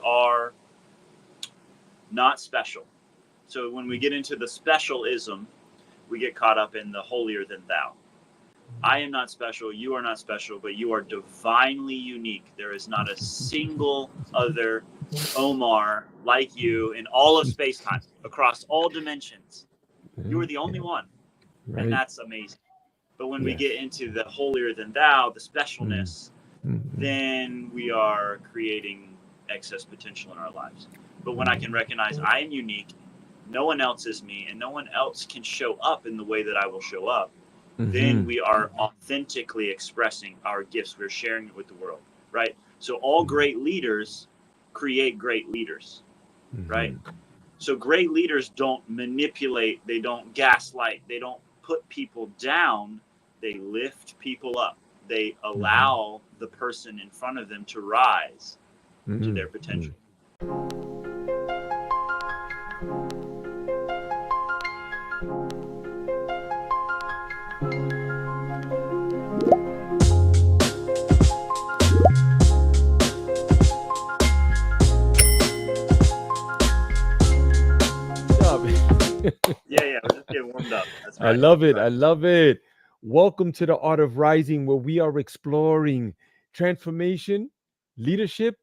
are not special. So when we get into the specialism, we get caught up in the holier than thou. I am not special, you are not special, but you are divinely unique. There is not a single other Omar like you in all of space-time, across all dimensions. You are the only one, Right. and that's amazing. But when we Yes. get into the holier than thou, the specialness, then we are creating excess potential in our lives. But when I can recognize I am unique, no one else is me, and no one else can show up in the way that I will show up, then we are authentically expressing our gifts. We're sharing it with the world, right? So all great leaders create great leaders, right? So great leaders don't manipulate, they don't gaslight, they don't put people down, they lift people up. They allow the person in front of them to rise to their potential. Yeah, we're just getting warmed up. That's right. I love it. I love it. Welcome to the Art of Rising, where we are exploring transformation, leadership,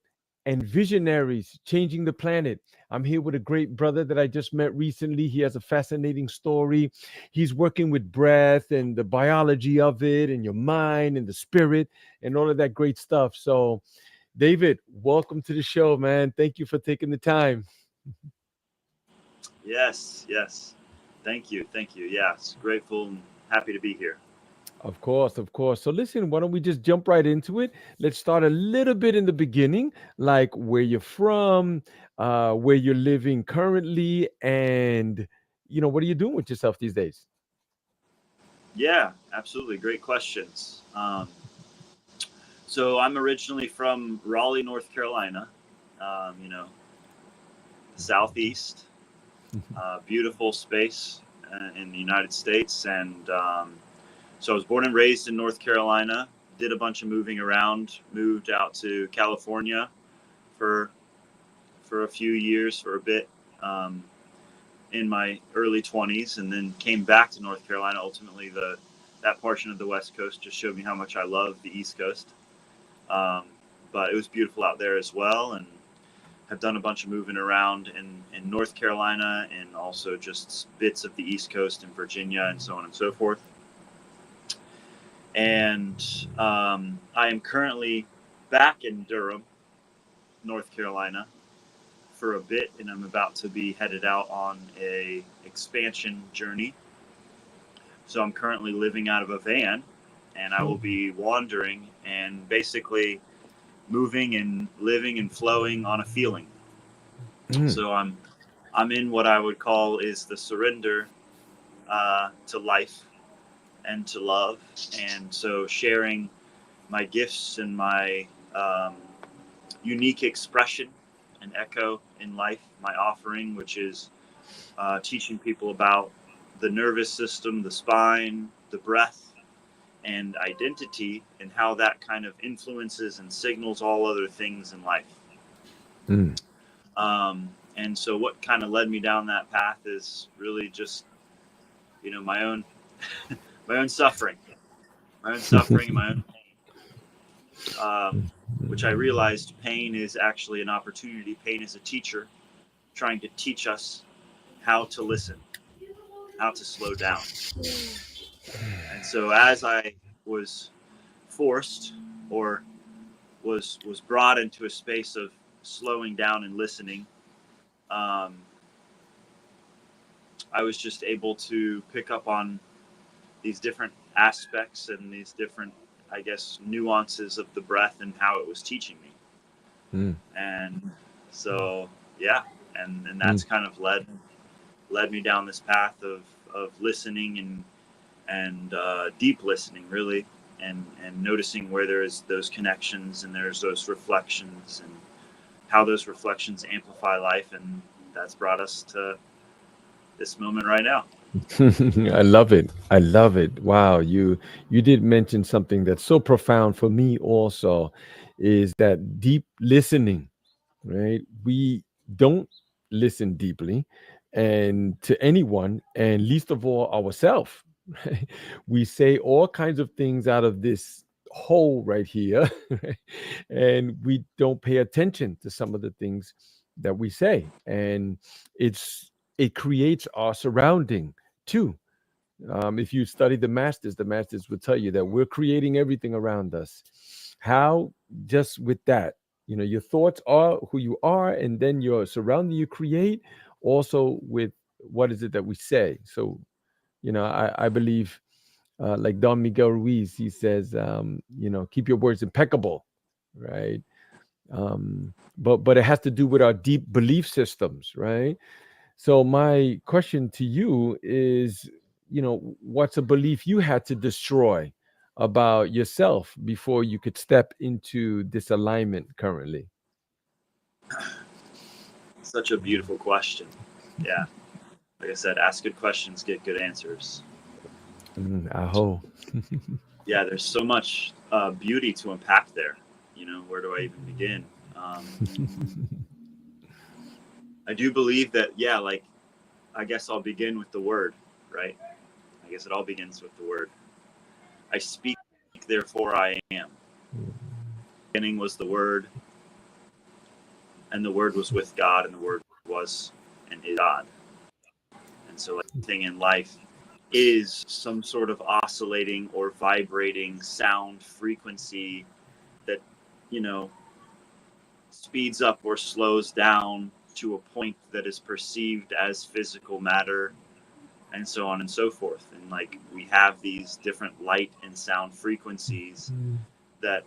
and visionaries changing the planet. I'm here with a great brother that I just met recently. He has a fascinating story. He's working with breath and the biology of it, and your mind and the spirit and all of that great stuff. So, David, welcome to the show, man. Thank you for taking the time. Yes. Thank you. Yes, grateful and happy to be here. Of course, of course. So listen, why don't we just jump right into it? Let's start a little bit in the beginning, like where you're from, where you're living currently, and what are you doing with yourself these days? Yeah, absolutely. Great questions. So I'm originally from Raleigh, North Carolina, the Southeast, beautiful space in the United States. And so I was born and raised in North Carolina, did a bunch of moving around, moved out to California for a few years, for a bit, in my early 20s, and then came back to North Carolina. Ultimately, that portion of the West Coast just showed me how much I love the East Coast. But it was beautiful out there as well, and have done a bunch of moving around in North Carolina, and also just bits of the East Coast and Virginia and so on and so forth. And I am currently back in Durham, North Carolina, for a bit, and I'm about to be headed out on a expansion journey. So I'm currently living out of a van, and I will be wandering and basically moving and living and flowing on a feeling. So I'm in what I would call is the surrender to life and to love, and so sharing my gifts and my unique expression and echo in life, my offering, which is teaching people about the nervous system, the spine, the breath, and identity, and how that kind of influences and signals all other things in life. And so what kind of led me down that path is really just, my own suffering, and my own pain, which I realized pain is actually an opportunity. Pain is a teacher trying to teach us how to listen, how to slow down. And so as I was forced, or was brought into a space of slowing down and listening, I was just able to pick up on these different aspects and these different, I guess, nuances of the breath and how it was teaching me. And so, yeah, and that's kind of led me down this path of listening and deep listening, really, and noticing where there's those connections and there's those reflections and how those reflections amplify life. And that's brought us to this moment right now. I love it. I love it. Wow, you did mention something that's so profound for me also, is that deep listening. right? We don't listen deeply and to anyone, and least of all ourselves. Right? We say all kinds of things out of this hole right here, right? And we don't pay attention to some of the things that we say, and it creates our surrounding too. If you study the masters would tell you that we're creating everything around us. How? Just with that, your thoughts are who you are, and then your surrounding you create also with what is it that we say. So, I believe, like Don Miguel Ruiz, he says, keep your words impeccable, right? But it has to do with our deep belief systems, right? So my question to you is, what's a belief you had to destroy about yourself before you could step into this alignment currently? Such a beautiful question. Yeah. Like I said, ask good questions, get good answers. Aho. Yeah, there's so much beauty to unpack there. Where do I even begin? I do believe that, yeah, like, I guess I'll begin with the word, right? I guess it all begins with the word. I speak, therefore I am. Beginning was the word, and the word was with God, and the word was and is God. And so, like, everything in life is some sort of oscillating or vibrating sound frequency that, speeds up or slows down to a point that is perceived as physical matter, and so on and so forth. And like, we have these different light and sound frequencies that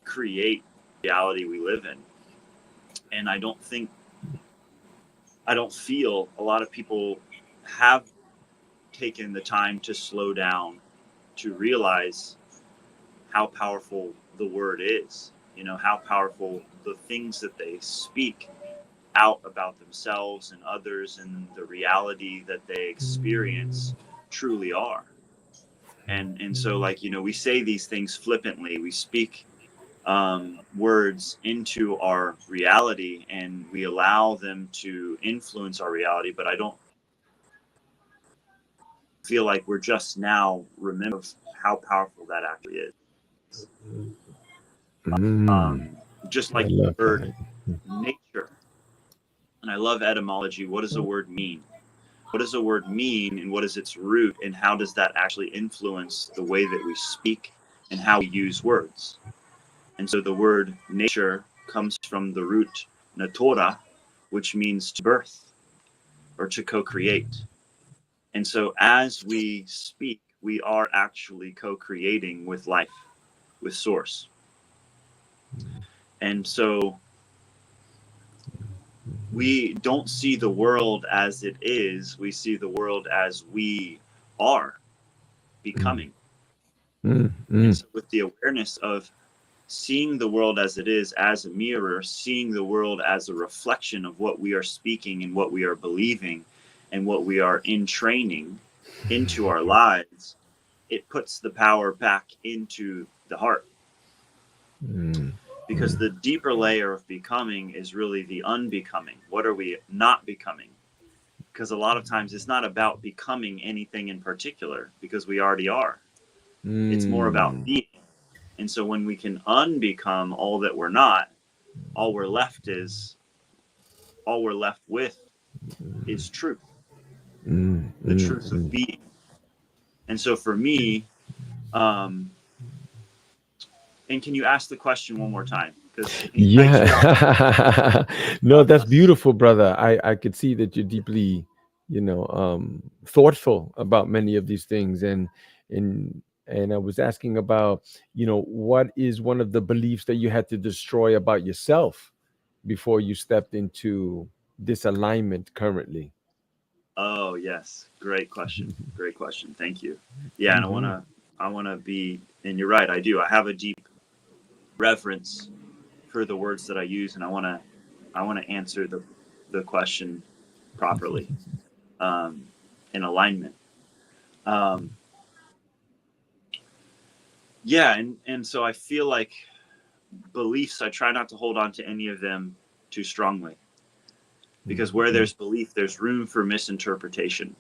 create the reality we live in. And I don't feel a lot of people have taken the time to slow down to realize how powerful the word is, how powerful the things that they speak out about themselves and others and the reality that they experience truly are. And so, like, we say these things flippantly. We speak words into our reality, and we allow them to influence our reality. But I don't feel like we're just now remembering how powerful that actually is. Mm, Just I like the love word that. nature. And I love etymology. What does a word mean? What does a word mean, and what is its root, and how does that actually influence the way that we speak and how we use words? And so the word nature comes from the root natura, which means to birth or to co-create. And so as we speak, we are actually co-creating with life, with source. And so we don't see the world as it is, we see the world as we are Mm, becoming. mm, And mm, so with the awareness of seeing the world as it is, as a mirror, seeing the world as a reflection of what we are speaking and what we are believing and what we are in training into our lives, it puts the power back into the heart. mm, Because the deeper layer of becoming is really the unbecoming. What are we not becoming? Because a lot of times it's not about becoming anything in particular, because we already are. It's more about mm, being. And so when we can unbecome all that we're not, all we're left with is truth, mm, the mm, truth of mm. being. And so for me, um, and can you ask the question one more time? Because I keyed off. Yeah. No, that's beautiful, brother. I could see that you're deeply, thoughtful about many of these things. And I was asking about, what is one of the beliefs that you had to destroy about yourself before you stepped into this alignment currently? Oh yes, great question. Great question. Thank you. Yeah, and Hmm. I wanna be. And you're right. I do. I have a deep reverence for the words that I use, and I wanna answer the question properly, um, in alignment. Um, yeah, and so I feel like beliefs, I try not to hold on to any of them too strongly, because where there's belief, there's room for misinterpretation.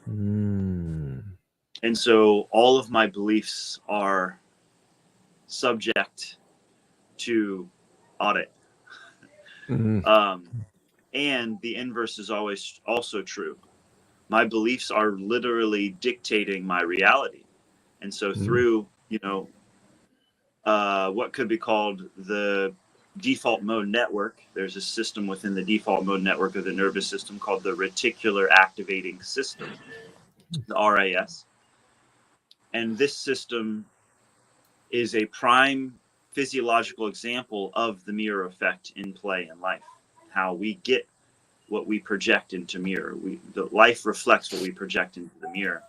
And so all of my beliefs are subject to audit. And the inverse is always also true. My beliefs are literally dictating my reality. And so through, what could be called the default mode network, there's a system within the default mode network of the nervous system called the reticular activating system, the RAS. And this system is a prime physiological example of the mirror effect in play in life. How we get what we project into mirror. The life reflects what we project into the mirror.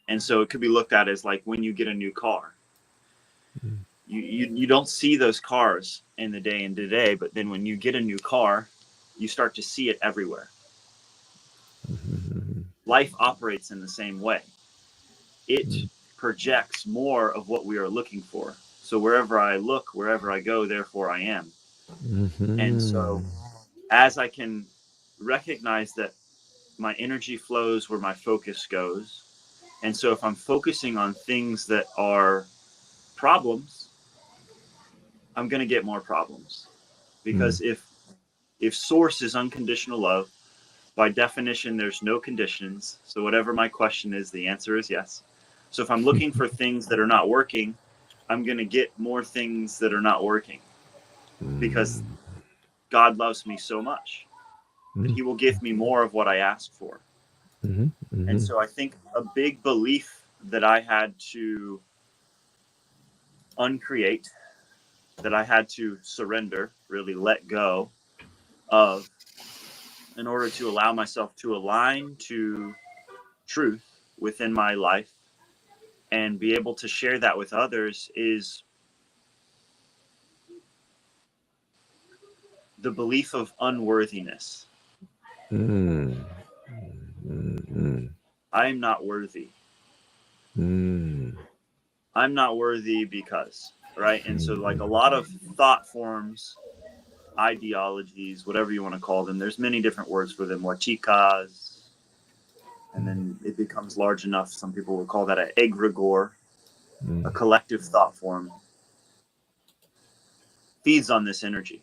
And so it could be looked at as like when you get a new car. You don't see those cars in the day and today, but then when you get a new car, you start to see it everywhere. Life operates in the same way. It projects more of what we are looking for. So wherever I look, wherever I go, therefore I am. And so as I can recognize that my energy flows where my focus goes, and so if I'm focusing on things that are problems, I'm going to get more problems. Because if source is unconditional love, by definition, there's no conditions. So whatever my question is, the answer is yes. So if I'm looking for things that are not working, I'm going to get more things that are not working, because God loves me so much that he will give me more of what I ask for. And so I think a big belief that I had to uncreate, that I had to surrender, really let go of, in order to allow myself to align to truth within my life and be able to share that with others, is the belief of unworthiness. I am not worthy. I'm not worthy because, right? And so like a lot of thought forms, ideologies, whatever you want to call them, there's many different words for them, wachikas, and then it becomes large enough, some people will call that an egregore, a collective thought form, feeds on this energy.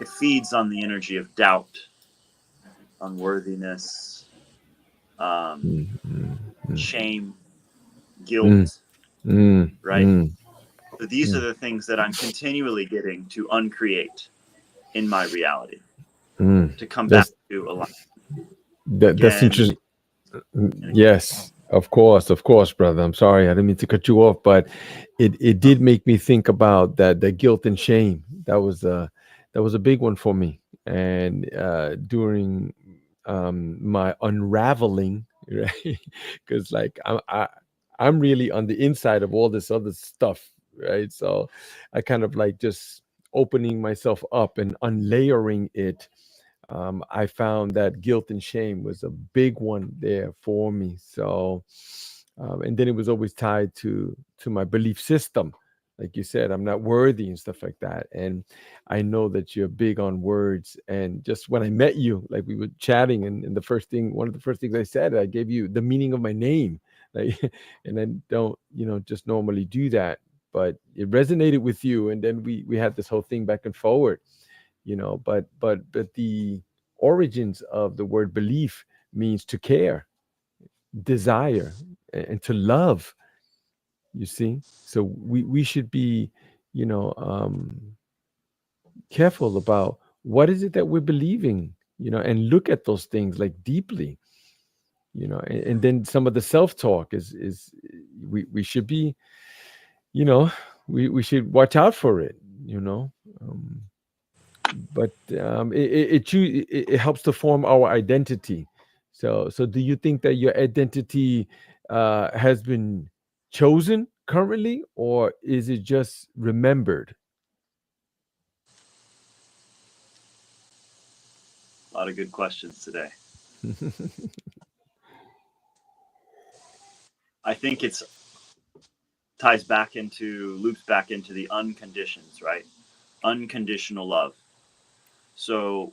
It feeds on the energy of doubt, unworthiness, shame, guilt, right? So these are the things that I'm continually getting to uncreate in my reality, to come back to alignment. That's interesting. Yes, of course, brother. I'm sorry, I didn't mean to cut you off, but it did make me think about that, the guilt and shame. That was a big one for me. And during my unraveling, right? Because like I'm really on the inside of all this other stuff, right? So I kind of like just opening myself up and unlayering it. I found that guilt and shame was a big one there for me. So, and then it was always tied to my belief system. Like you said, I'm not worthy and stuff like that. And I know that you're big on words. And just when I met you, like we were chatting, and one of the first things I said, I gave you the meaning of my name. Like, and I don't, just normally do that, but it resonated with you. And then we had this whole thing back and forward. But the origins of the word belief means to care, desire, and to love. You see, so we should be, careful about what is it that we're believing, and look at those things like deeply, and then some of the self-talk is we should be, we should watch out for it, but it helps to form our identity. So do you think that your identity has been chosen currently, or is it just remembered? A lot of good questions today. I think it's loops back into the unconditions, right? Unconditional love. So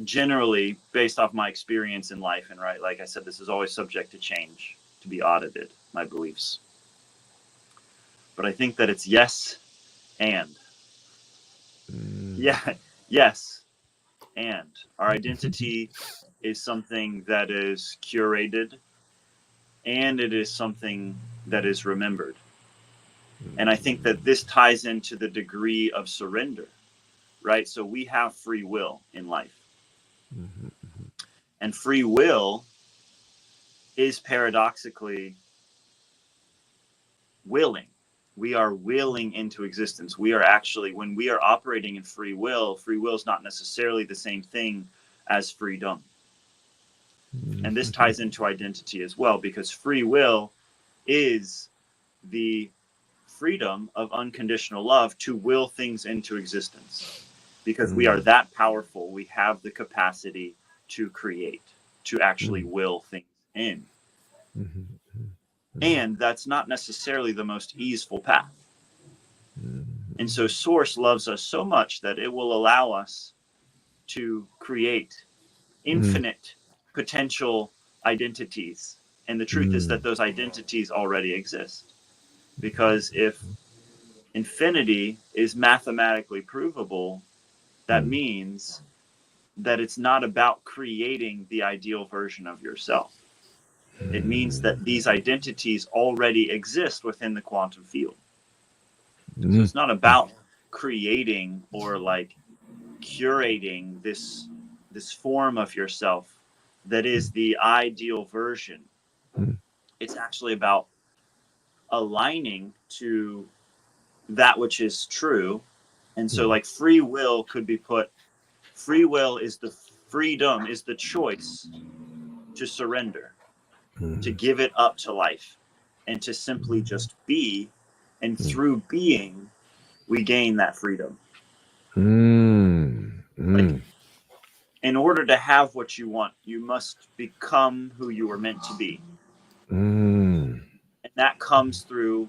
generally, based off my experience in life, and right, like I said, this is always subject to change, to be audited, my beliefs. But I think that it's yes and. Yeah, yes and. Our identity is something that is curated, and it is something that is remembered. And I think that this ties into the degree of surrender, right? So we have free will in life. And free will is paradoxically willing. We are willing into existence. We are actually, when we are operating in free will is not necessarily the same thing as freedom. And this ties into identity as well, because free will is the freedom of unconditional love to will things into existence. Because we are that powerful, we have the capacity to create, to actually will things in. And that's not necessarily the most easeful path. And so Source loves us so much that it will allow us to create infinite potential identities. And the truth is that those identities already exist. Because if infinity is mathematically provable, that means that it's not about creating the ideal version of yourself. It means that these identities already exist within the quantum field. So it's not about creating or like curating this form of yourself that is the ideal version. It's actually about aligning to that which is true. And so like free will could be put, free will is the freedom, is the choice to surrender, to give it up to life, and to simply just be. And through being, we gain that freedom. Like, in order to have what you want, you must become who you were meant to be. And that comes through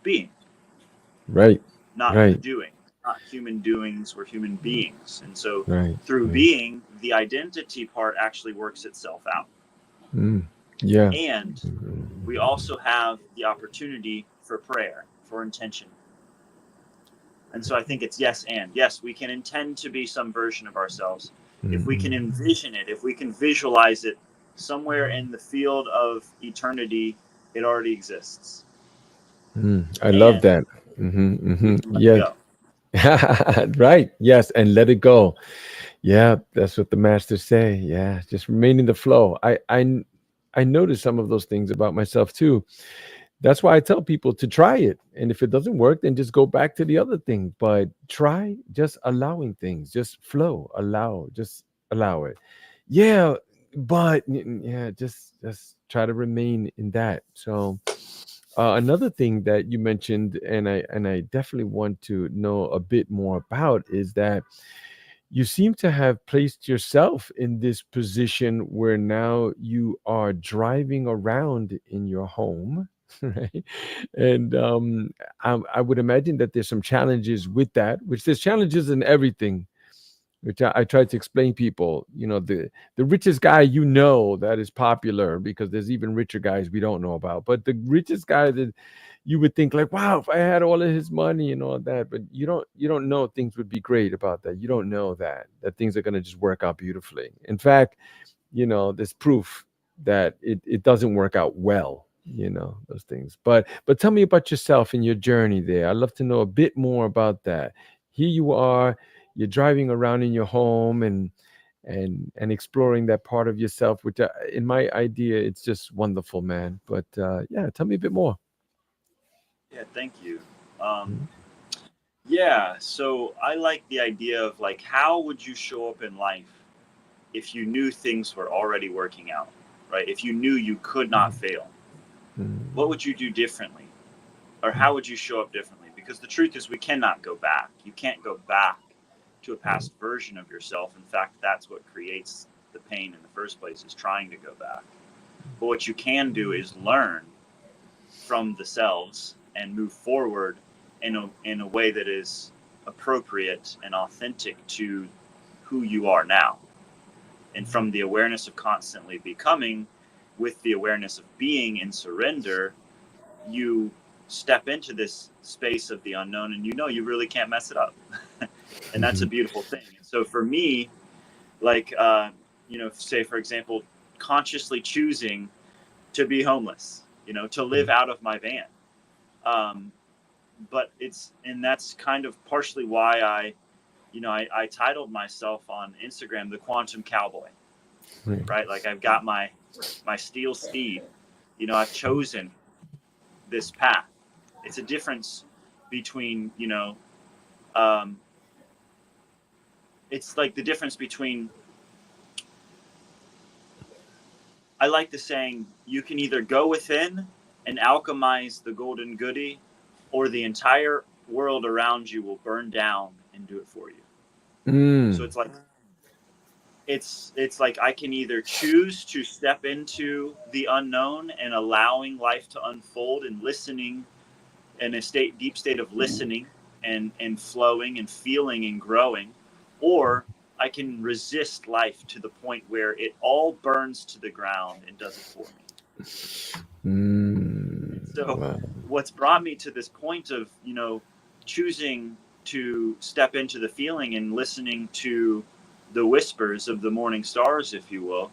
being. Right. Not Right. doing. Not human doings, we're human beings. And so Right. through being, the identity part actually works itself out. Yeah. And we also have the opportunity for prayer, for intention. And so I think it's yes and. Yes, we can intend to be some version of ourselves. If we can envision it, if we can visualize it somewhere in the field of eternity, it already exists. I love And that. we can let it Yes. go. Right. Yes. And let it go. Yeah. That's what the masters say. Yeah. Just remain in the flow. I noticed some of those things about myself too. That's why I tell people to try it. And if it doesn't work, then just go back to the other thing. But try just allowing things, just flow, just allow it. Yeah. But yeah, just try to remain in that. So another thing that you mentioned, and I definitely want to know a bit more about, is that you seem to have placed yourself in this position where now you are driving around in your home, right? And I would imagine that there's some challenges with that, which there's challenges in everything, which I try to explain people. You know, the richest guy that is popular, because there's even richer guys we don't know about, but the richest guy that you would think like, wow, if I had all of his money and all that, but you don't know things would be great about that. You don't know that things are going to just work out beautifully. In fact, there's proof that it doesn't work out well, those things. But tell me about yourself and your journey there. I'd love to know a bit more about that. Here you are, you're driving around in your home and exploring that part of yourself, which in my idea, it's just wonderful, man. But yeah, tell me a bit more. Yeah, thank you. Yeah, so I like the idea of like, how would you show up in life if you knew things were already working out, right? If you knew you could not fail, what would you do differently? Or how would you show up differently? Because the truth is we cannot go back. You can't go back to a past version of yourself. In fact, that's what creates the pain in the first place, is trying to go back. But what you can do is learn from the selves and move forward in a way that is appropriate and authentic to who you are now. And from the awareness of constantly becoming, with the awareness of being in surrender, you step into this space of the unknown, and you really can't mess it up. And that's a beautiful thing. And so for me, like, say, for example, consciously choosing to be homeless, to live out of my van. But and that's kind of partially why I titled myself on Instagram, the Quantum Cowboy, right? Like, I've got my steel steed, I've chosen this path. It's a difference between, it's like the difference between, I like the saying, you can either go within and alchemize the golden goody, or the entire world around you will burn down and do it for you. So it's like I can either choose to step into the unknown and allowing life to unfold and listening in a deep state of listening and flowing and feeling and growing, or I can resist life to the point where it all burns to the ground and does it for me. So what's brought me to this point of, choosing to step into the feeling and listening to the whispers of the morning stars, if you will,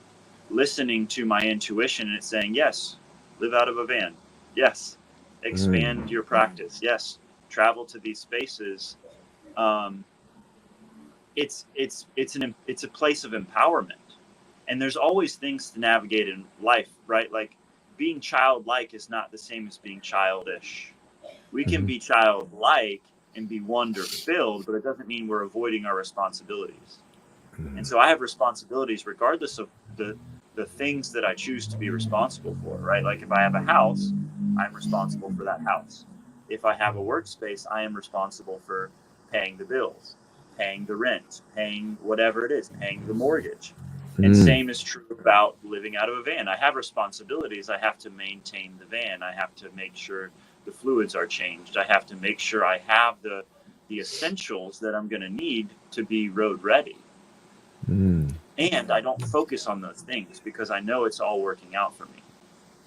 listening to my intuition, and it's saying, yes, live out of a van. Yes, expand your practice. Yes, travel to these spaces. It's a place of empowerment, and there's always things to navigate in life, right? Like, being childlike is not the same as being childish. We can be childlike and be wonder-filled, but it doesn't mean we're avoiding our responsibilities. And so I have responsibilities regardless of the things that I choose to be responsible for, right? Like, if I have a house, I'm responsible for that house. If I have a workspace, I am responsible for paying the bills, paying the rent, paying whatever it is, paying the mortgage. And same is true about living out of a van. I have responsibilities. I have to maintain the van. I have to make sure the fluids are changed. I have to make sure I have the essentials that I'm going to need to be road ready. And I don't focus on those things because I know it's all working out for me.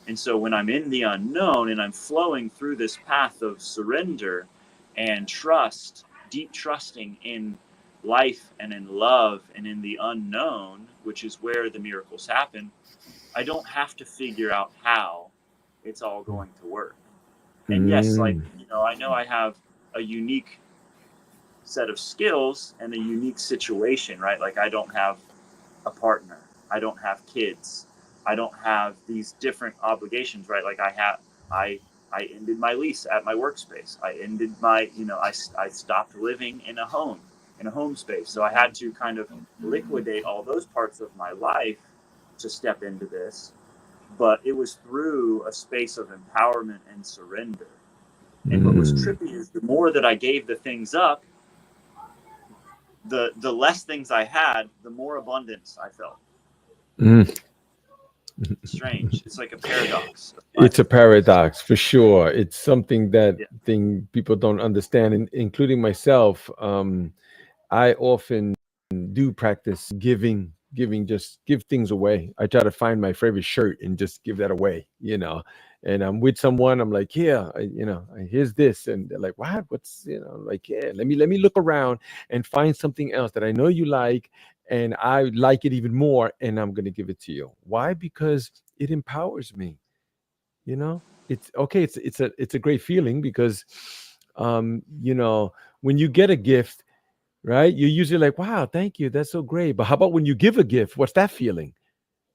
And so when I'm in the unknown and I'm flowing through this path of surrender and trust, deep trusting in life and in love and in the unknown, which is where the miracles happen, I don't have to figure out how it's all going to work. And yes, like, I know I have a unique set of skills and a unique situation, right? Like, I don't have a partner. I don't have kids. I don't have these different obligations, right? Like, I ended my lease at my workspace. I ended my, I stopped living in a home space. So I had to kind of liquidate all those parts of my life to step into this. But it was through a space of empowerment and surrender. And what was trippy is the more that I gave the things up, the less things I had, the more abundance I felt. Strange. It's like a paradox. It's a paradox for sure. It's something that people don't understand, including myself. I often do practice giving, just give things away. I try to find my favorite shirt and just give that away, and I'm with someone, I'm like, yeah, here's this, and they're like, what, what's, like, yeah, let me look around and find something else that I know you like, and I like it even more, and I'm going to give it to you. Why? Because it empowers me. It's okay. It's a great feeling because, when you get a gift, right, you're usually like, wow, thank you, that's so great. But how about when you give a gift? What's that feeling?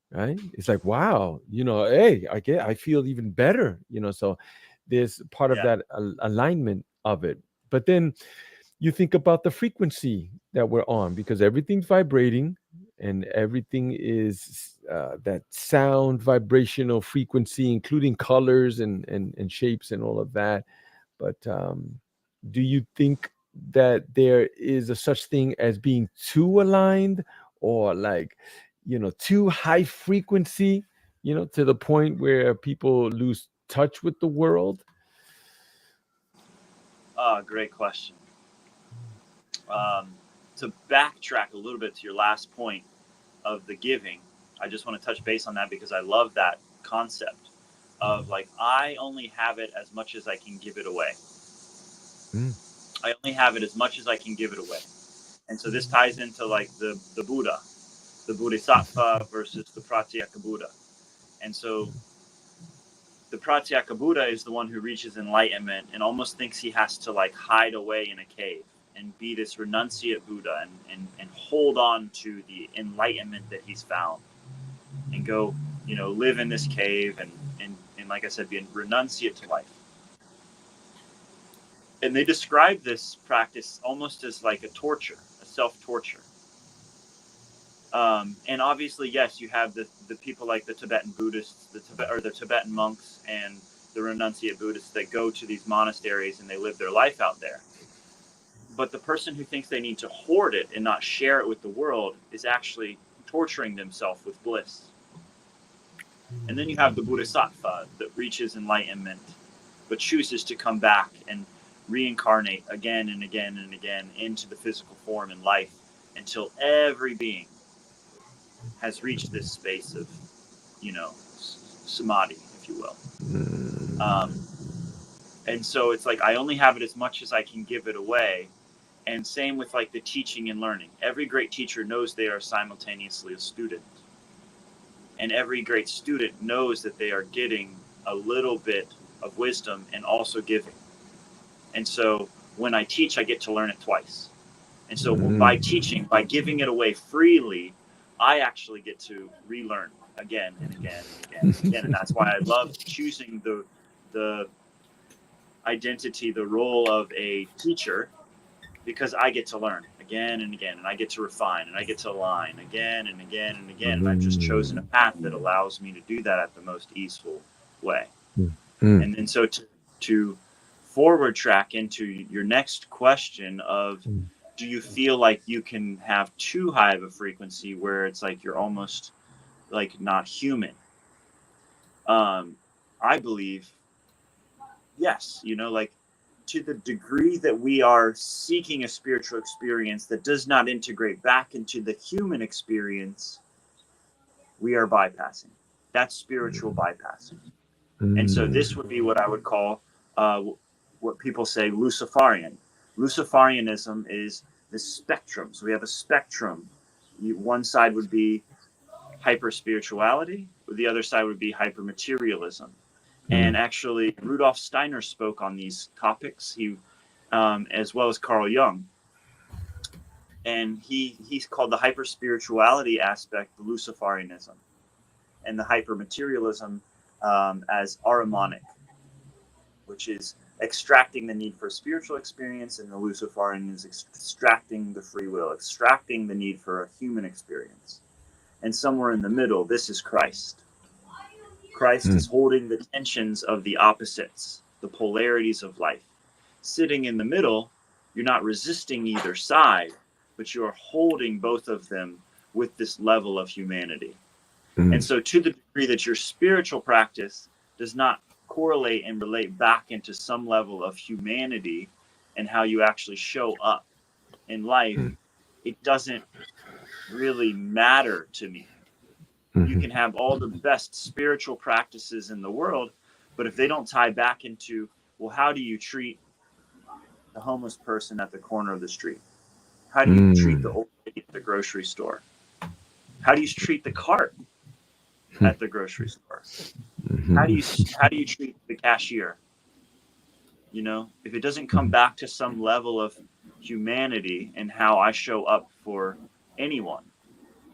Right? It's like, wow, hey, I feel even better. So there's part of that alignment of it. But then you think about the frequency that we're on, because everything's vibrating and everything is that sound vibrational frequency, including colors and shapes and all of that. But do you think that there is a such thing as being too aligned, or like, too high frequency, to the point where people lose touch with the world? Great question. To backtrack a little bit to your last point of the giving, I just want to touch base on that because I love that concept of like, I only have it as much as I can give it away. I only have it as much as I can give it away. And so this ties into like the Buddha, the Bodhisattva versus the Pratyeka Buddha. And so the Pratyeka Buddha is the one who reaches enlightenment and almost thinks he has to like hide away in a cave and be this renunciate Buddha and hold on to the enlightenment that he's found and go, live in this cave and like I said, be renunciate to life. And they describe this practice almost as like a torture, a self-torture. And obviously, yes, you have the people like the Tibetan Buddhists, the Tibetan monks and the renunciate Buddhists that go to these monasteries and they live their life out there. But the person who thinks they need to hoard it and not share it with the world is actually torturing themselves with bliss. And then you have the Bodhisattva that reaches enlightenment, but chooses to come back and reincarnate again and again and again into the physical form in life until every being has reached this space of, samadhi, if you will. And so it's like, I only have it as much as I can give it away. And same with like the teaching and learning. Every great teacher knows they are simultaneously a student. And every great student knows that they are getting a little bit of wisdom and also giving. And so when I teach, I get to learn it twice. And so by teaching, by giving it away freely, I actually get to relearn again and again and again and again. And that's why I love choosing the identity, the role of a teacher, because I get to learn again and again, and I get to refine, and I get to align again and again and again. And I've just chosen a path that allows me to do that at the most easeful way. And then so to forward track into your next question of, do you feel like you can have too high of a frequency where it's like you're almost like not human? I believe, yes, like to the degree that we are seeking a spiritual experience that does not integrate back into the human experience, we are bypassing. That's spiritual bypassing. And so this would be what I would call what people say Luciferian. Luciferianism is the spectrum. So we have a spectrum. One side would be hyper spirituality, the other side would be hyper materialism. And actually, Rudolf Steiner spoke on these topics. He, as well as Carl Jung, and he's called the hyper spirituality aspect Luciferianism, and the hyper materialism as Ahrimanic, which is extracting the need for spiritual experience, and the Luciferian is extracting the free will, extracting the need for a human experience. And somewhere in the middle, this is Christ. Christ is holding the tensions of the opposites, the polarities of life. Sitting in the middle, you're not resisting either side, but you're holding both of them with this level of humanity. And so to the degree that your spiritual practice does not correlate and relate back into some level of humanity and how you actually show up in life, it doesn't really matter to me. You can have all the best spiritual practices in the world, but if they don't tie back into, well, how do you treat the homeless person at the corner of the street? How do you treat the old lady at the grocery store? How do you treat the cart at the grocery store? How do you treat the cashier? If it doesn't come back to some level of humanity and how I show up for anyone,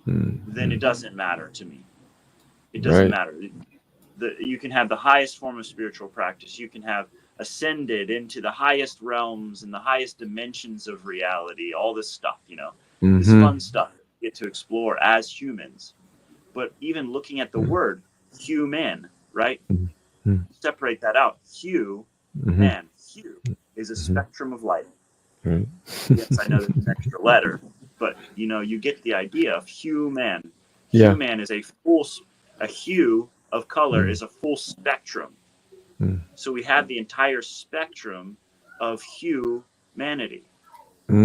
then it doesn't matter to me. It doesn't matter. You can have the highest form of spiritual practice. You can have ascended into the highest realms and the highest dimensions of reality, all this stuff, this fun stuff we get to explore as humans. But even looking at the word human, right? Separate that out. Man, hue is a spectrum of light. Yes, I know there's an extra letter, but you get the idea of human. Human is a hue of color is a full spectrum. So we have the entire spectrum of humanity.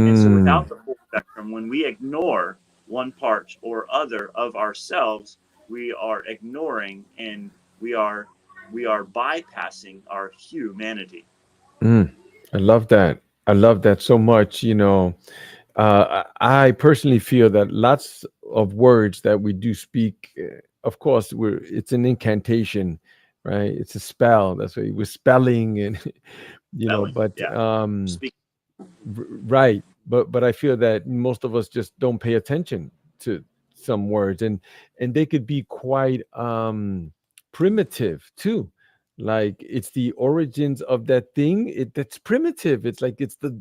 And so without the full spectrum, when we ignore one part or other of ourselves, we are ignoring and we are bypassing our humanity. I love that. I love that so much. I personally feel that lots of words that we do speak, of course, it's an incantation, right? It's a spell. That's why we're spelling, and Spelling, but yeah. Speak. right. But I feel that most of us just don't pay attention to some words, and they could be quite primitive too. Like it's the origins of that thing. That's primitive. It's like it's the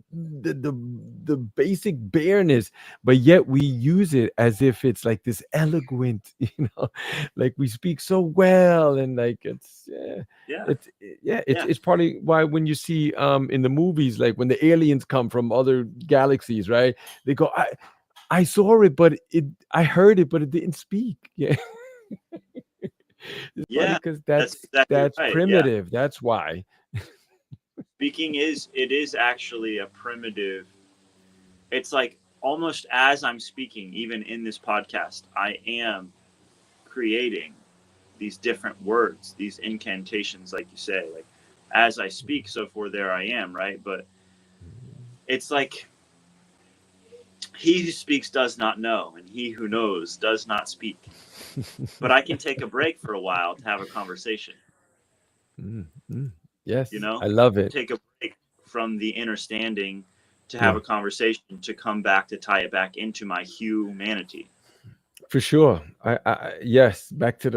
basic bareness, but yet we use it as if it's like this eloquent, like we speak so well, and like it's Yeah, it's yeah, it's yeah, it's partly why when you see in the movies, like when the aliens come from other galaxies, right? They go, I saw it, but I heard it, but it didn't speak. Yeah. It's funny yeah. because That's that's exactly that's right. Yeah, primitive. That's why. speaking is actually a primitive. It's like almost as I'm speaking, even in this podcast, I am creating these different words, these incantations, like you say, like as I speak, so for there I am, right? But it's like he who speaks does not know, and he who knows does not speak. But I can take a break for a while to have a conversation, Mm, mm. Yes, you know, I love it. take a break from the understanding to have Yeah, a conversation to come back to tie it back into my humanity. for sure. Yes, back to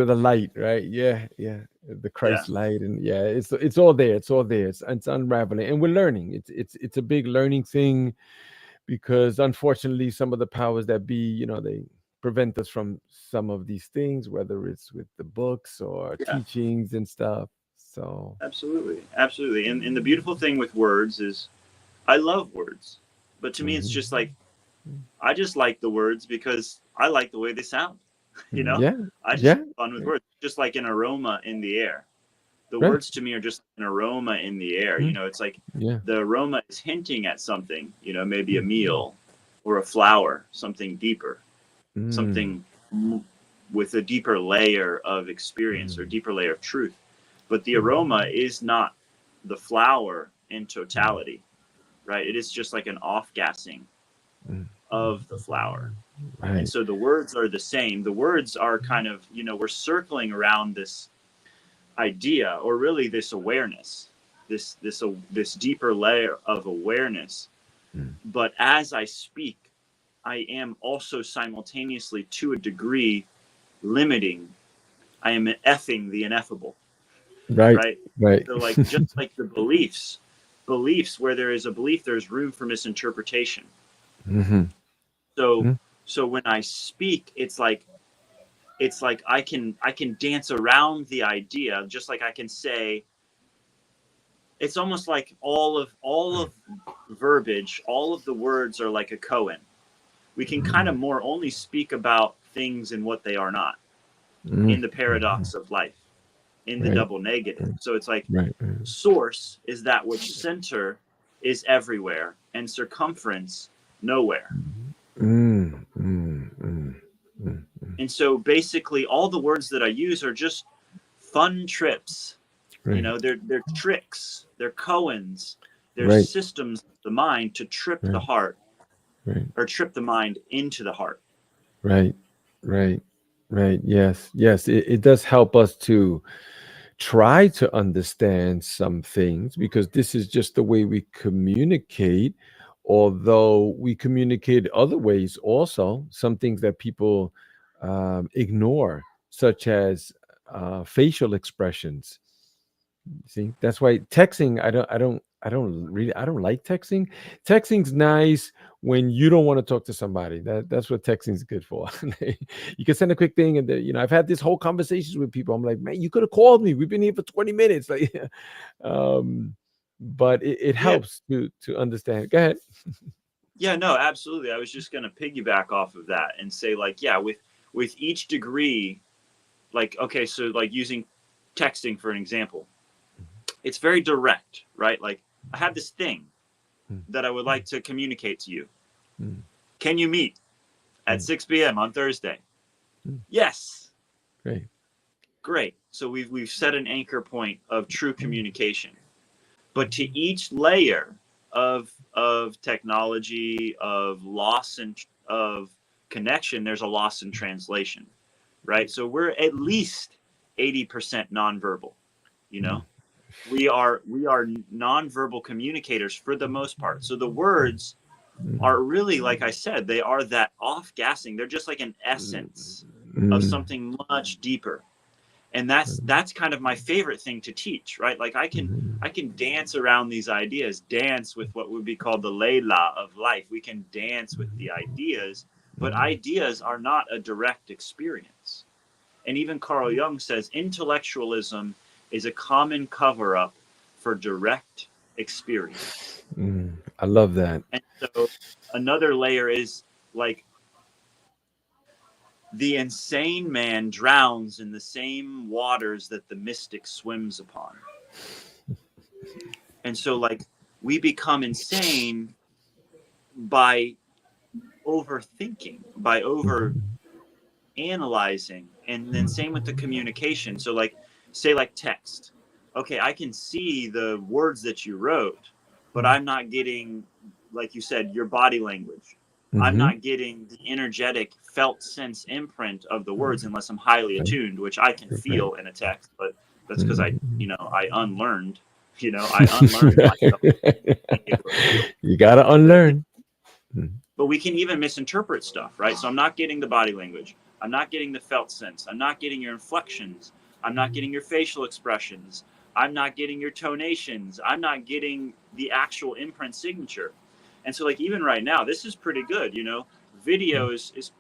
the light, right? Yeah, yeah, the Yeah. Christ light, and yeah, it's all there. It's all there. It's unraveling, and we're learning. It's a big learning thing because unfortunately, some of the powers that be, they prevent us from some of these things, whether it's with the books or Yeah. teachings and stuff. So. Absolutely. Absolutely. And the beautiful thing with words is I love words. But to me it's Mhm. just like I just like the words because I like the way they sound. You know? Yeah, I just yeah, have fun with words. Just like an aroma in the air. The right. words to me are just an aroma in the air. Mm, It's like yeah. the aroma is hinting at something, maybe a Mm, meal or a flower, something deeper, mm, something with a deeper layer of experience or mm, deeper layer of truth. But the aroma mm, is not the flower in mm, totality, right? It is just like an off gassing mm, of the flower. And right. so the words are the same. The words are kind of, we're circling around this idea or really this awareness, this deeper layer of awareness. Mm, But as I speak, I am also simultaneously to a degree limiting. I am effing the ineffable, right, right? right. So like just like the beliefs where there is a belief, there's room for misinterpretation. Mhm, So mm, so when I speak, it's like I can dance around the idea, just like I can say it's almost like all of verbiage, all of the words are like a koan. We can kind of mm, more only speak about things in what they are not, mm, in the mhm, paradox of life, in the right, double negative. right, So it's like right, source is that which center is everywhere and circumference nowhere. mm, mm, mm, mm, And so basically all the words that I use are just fun trips. right, They're tricks, they're koans, they're right, systems of the mind to trip the right, heart right, or trip the mind into the heart. right, right, right. Yes, yes. It does help us to try to understand some things because this is just the way we communicate, although we communicate other ways also, some things that people ignore, such as facial expressions. See, that's why texting, I don't like texting. Texting's nice when you don't want to talk to somebody. That's what texting's good for. You can send a quick thing, and I've had this whole conversations with people. I'm like, man, you could have called me. We've been here for 20 minutes. Like, um, but it Yeah. helps to understand. Go ahead. Yeah, no, absolutely. I was just going to piggyback off of that and say like, yeah, with each degree, like okay, so like using texting for an example. it's very direct, right? Like, I have this thing Mm. that I would like to communicate to you. Mm. Can you meet at 6 p.m. on Thursday? Mm. Yes. Great. So we've set an anchor point of true communication. But to each layer of technology, of loss and of connection, there's a loss in translation, right? So we're at least 80% nonverbal. You know, we are nonverbal communicators for the most part. So the words are really, like I said, they are that off-gassing. They're just like an essence of something much deeper. And that's kind of my favorite thing to teach, right? Like I can dance around these ideas, dance with what would be called the Layla of life. We can dance with the ideas, but ideas are not a direct experience. And even Carl Jung says intellectualism is a common cover-up for direct experience. I love that. And so another layer is like, the insane man drowns in the same waters that the mystic swims upon. And so, like, we become insane by overthinking, by over analyzing, and then same with the communication. So, like, say, like text. Okay, I can see the words that you wrote, but I'm not getting, like you said, your body language. I'm not getting the energetic felt sense imprint of the words unless I'm highly attuned, which I can feel in a text, but that's because I unlearned, I unlearned myself. You got to unlearn. But we can even misinterpret stuff, right? So I'm not getting the body language. I'm not getting the felt sense. I'm not getting your inflections. I'm not getting your facial expressions. I'm not getting your tonations. I'm not getting the actual imprint signature. And so, like, even right now, this is pretty good, Video is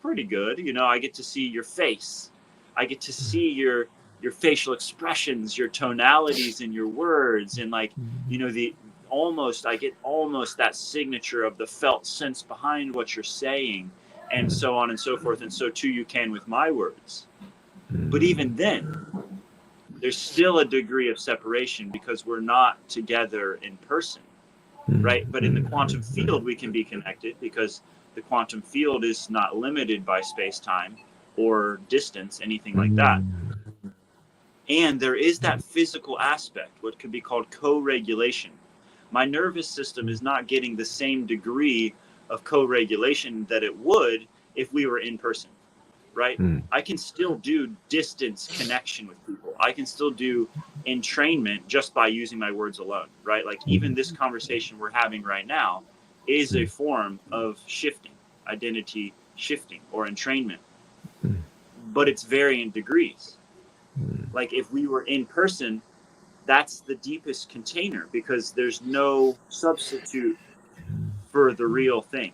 pretty good. I get to see your face. I get to see your facial expressions, your tonalities in your words, and like, I get almost that signature of the felt sense behind what you're saying, and so on and so forth. And so too you can with my words. But even then, there's still a degree of separation because we're not together in person. Right? But in the quantum field, we can be connected because the quantum field is not limited by space-time or distance, anything like that. And there is that physical aspect, what could be called co-regulation. My nervous system is not getting the same degree of co-regulation that it would if we were in person, right? I can still do distance connection with people. I can still do entrainment just by using my words alone, right? Like even this conversation we're having right now is a form of shifting, identity shifting or entrainment, but it's varying degrees. Like if we were in person, that's the deepest container because there's no substitute for the real thing.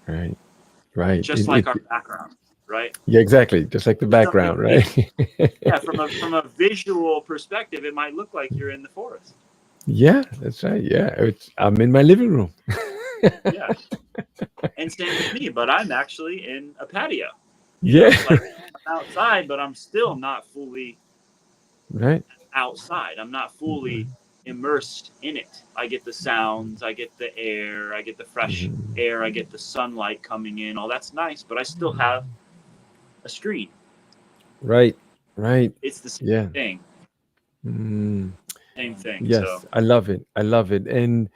Right. Just like our background, right? Yeah, exactly. Just like the background, right? Yeah, from a visual perspective, it might look like you're in the forest. Yeah, that's right. Yeah, I'm in my living room. Yeah, and same with me, but I'm actually in a patio. Like I'm outside, but I'm still not fully outside. I'm not fully immersed in it. I get the sounds, I get the air, I get the fresh air, I get the sunlight coming in. All that's nice, but I still have a screen. Right. It's the same thing. Same thing. Yes, so. I love it. And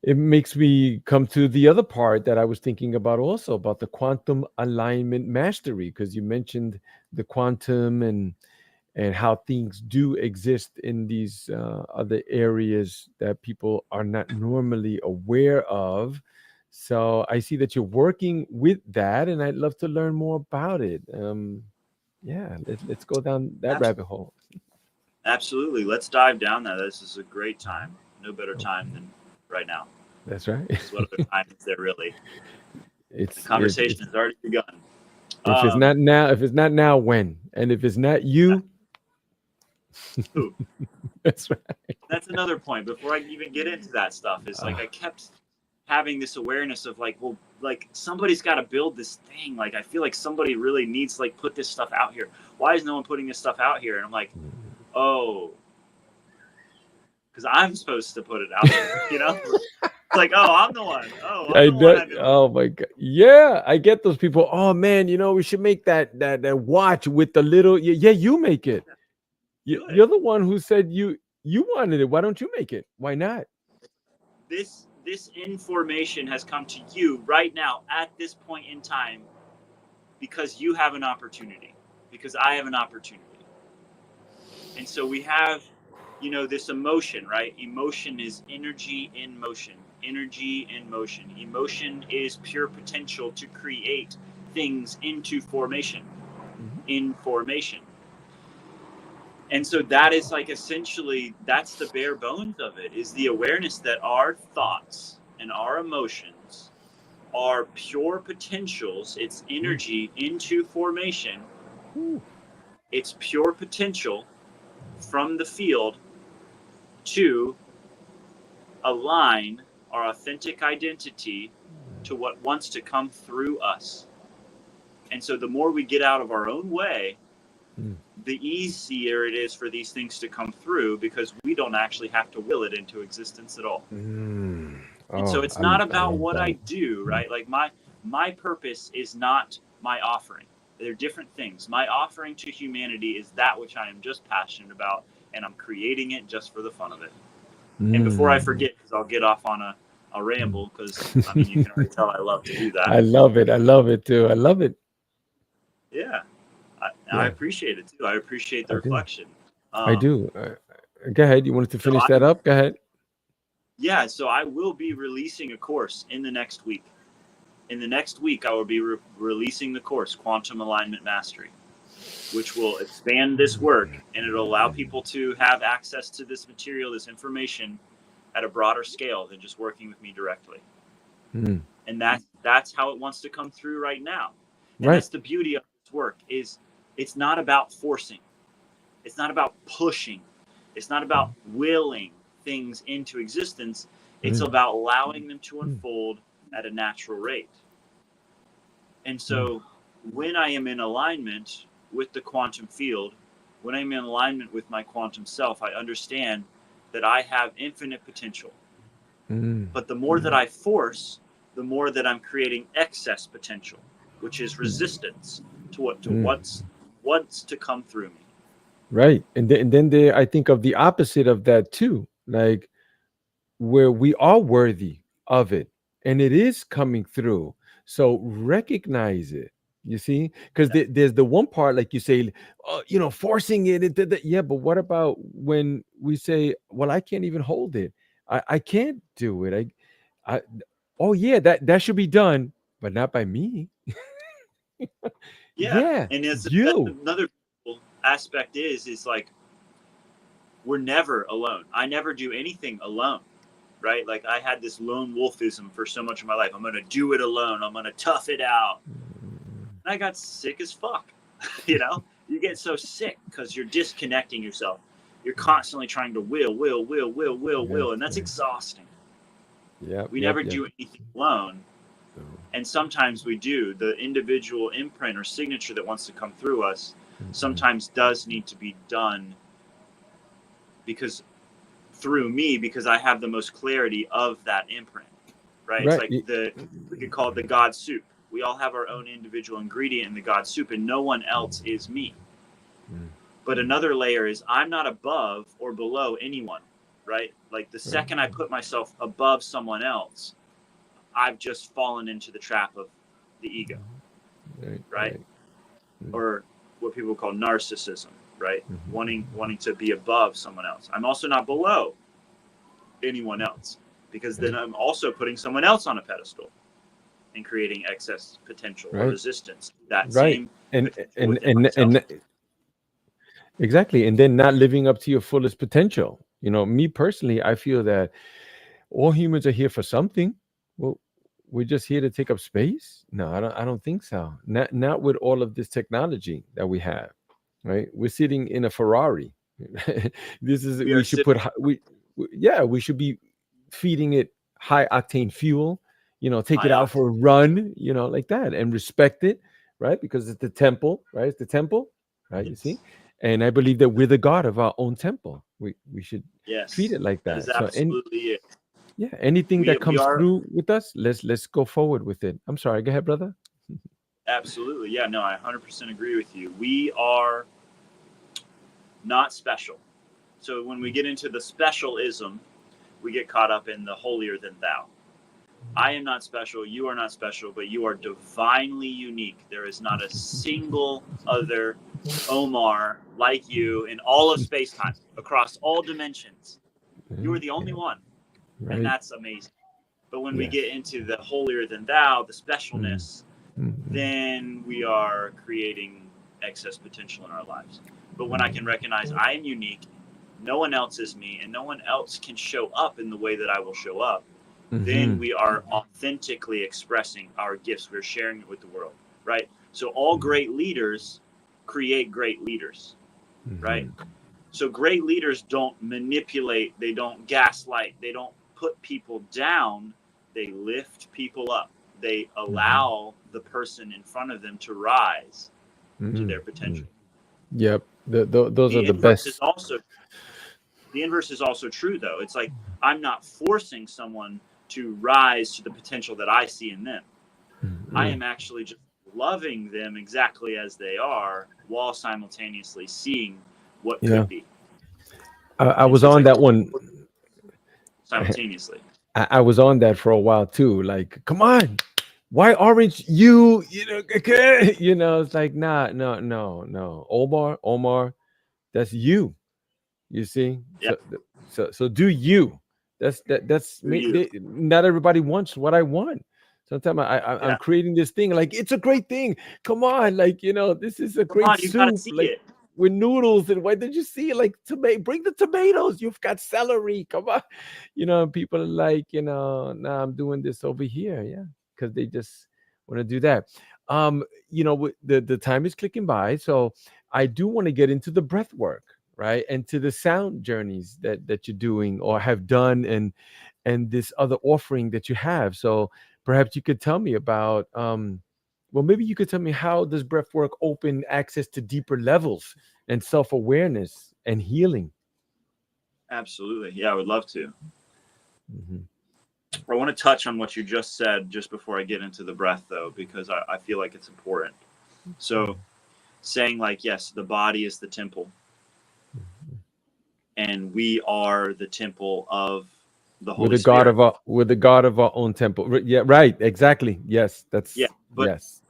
it makes me come to the other part that I was thinking about also about the quantum alignment mastery, because you mentioned the quantum and how things do exist in these other areas that people are not normally aware of. So I see that you're working with that, and I'd love to learn more about it. Let's go down that rabbit hole. Absolutely. Let's dive down that. This is a great time. No better time than right now. That's right. What other time is there really? The The conversation has already begun. If it's not now, when? And if it's not you, who? That's right. That's another point. Before I even get into that stuff, is like I kept having this awareness of like, well, like somebody's got to build this thing. Like I feel like somebody really needs to like put this stuff out here. Why is no one putting this stuff out here? And I'm like, oh, because I'm supposed to put it out there, you know? It's like, oh, I'm the one. Oh, I'm the one. Oh my God. Yeah, I get those people. Oh man, we should make that watch with the little. Yeah, you make it. You're the one who said you wanted it. Why don't you make it? Why not? This information has come to you right now at this point in time because you have an opportunity, because I have an opportunity. And so we have, this emotion, right? Emotion is energy in motion, energy in motion. Emotion is pure potential to create things into formation, in formation. And so that is like essentially, that's the bare bones of it, is the awareness that our thoughts and our emotions are pure potentials. It's energy into formation. It's pure potential from the field to align our authentic identity to what wants to come through us. And so the more we get out of our own way, the easier it is for these things to come through, because we don't actually have to will it into existence at all. And so it's not about what I do, right? Like my purpose is not my offering. They're different things. My offering to humanity is that which I am just passionate about, and I'm creating it just for the fun of it. And before I forget, because I'll get off on a ramble, because I mean, you can already tell I love to do that. I love it. I love it too. I love it. Yeah. I appreciate it too. I appreciate the reflection. I do. Go ahead. You wanted to finish that up? Go ahead. Yeah. So I will be releasing a course in the next week. In the next week, I will be releasing the course, Quantum Alignment Mastery, which will expand this work, and it'll allow people to have access to this material, this information, at a broader scale than just working with me directly. And that's how it wants to come through right now. And that's the beauty of this work, is it's not about forcing. It's not about pushing. It's not about willing things into existence. It's about allowing them to unfold at a natural rate. And so when I am in alignment with the quantum field, when I'm in alignment with my quantum self, I understand that I have infinite potential. But the more that I force, the more that I'm creating excess potential, which is resistance to what's to come through me. Right. And then I think of the opposite of that too, like where we are worthy of it and it is coming through. So recognize it. You see, because there's the one part, like you say, forcing it. Yeah, but what about when we say, well, I can't even hold it. I can't do it. That should be done, but not by me. Yeah. And that's another aspect is like, we're never alone. I never do anything alone. Right? Like I had this lone wolfism for so much of my life. I'm going to do it alone. I'm going to tough it out. And I got sick as fuck. You get so sick because you're disconnecting yourself. You're constantly trying to will. And that's exhausting. We never do anything alone. And sometimes we do. The individual imprint or signature that wants to come through us sometimes does need to be done through me, because I have the most clarity of that imprint, right? It's like we could call it the God soup. We all have our own individual ingredient in the God soup, and no one else is me. But another layer is I'm not above or below anyone, right? Like the second I put myself above someone else, I've just fallen into the trap of the ego, right? Or what people call narcissism. Right? Wanting to be above someone else. I'm also not below anyone else, because then I'm also putting someone else on a pedestal and creating excess potential or resistance. That same and exactly, and then not living up to your fullest potential. Me personally, I feel that all humans are here for something. Well, we're just here to take up space? No, I don't think so. Not with all of this technology that we have. Right, we're sitting in a Ferrari. We should be feeding it high octane fuel, take it High out for a run, like that, and respect it, right? Because it's the temple, right? It's the temple, right? You see? Yes. And I believe that we're the God of our own temple. We should treat Yes. it like That is that. So, absolutely it. yeah, anything that We comes are through with us, let's go forward with it. I'm sorry, go ahead, brother. absolutely. Yeah, no, I 100% agree with you. We are not special. So when we get into the specialism, we get caught up in the holier than thou. I am not special, you are not special, but you are divinely unique. There is not a single other Omar like you in all of space time, across all dimensions. You are the only Yeah, one, and right. that's amazing. But when we get Yes. into the holier than thou, the Mm, specialness, mm, then we are creating excess potential in our lives. But when I can recognize I am unique, no one else is me, and no one else can show up in the way that I will show up, then mhm, we are authentically expressing our gifts. We're sharing it with the world, right? So all great leaders create great leaders, right? mhm, So great leaders don't manipulate, they don't gaslight, they don't put people down, they lift people up. They mhm, allow the person in front of them to rise to mhm, their mhm. potential. Yep. Those are The the inverse is best. also the inverse is also true though. It's like I'm not forcing someone to rise to the potential that I see in them. I Mm, am actually just loving them exactly as they are while simultaneously seeing what yeah. could be. I And was so it's on like that one. simultaneously. I was on that for a while too. Like, come on, why aren't you? It's like, nah, no, no, no. Omar, that's you. You see, Yeah. so do you? That's Who me. you? Not everybody wants what I want. Sometimes I'm Yeah. creating this thing like it's a great thing. Come on, like this is a Come great on, you got to soup, see like it. with noodles. And why did you see it? Like tomato? Bring the tomatoes. You've got celery. Come on, and people are like, nah, I'm doing this over here, yeah, because they just want to do that. The time is clicking by, so I do want to get into the breath work, right, and to the sound journeys that you're doing or have done, and this other offering that you have. So perhaps you could tell me about, well, maybe you could tell me, how does breath work open access to deeper levels and self-awareness and healing? Absolutely. Yeah, I would love to. Mhm. I want to touch on what you just said just before I get into the breath, though, because I feel like it's important. So, saying, like, yes, the body is the temple, and we are the temple of the We're Holy the god Spirit. of our we're the god of our own temple. Yeah, right, exactly. Yes, Yeah. that's But yes.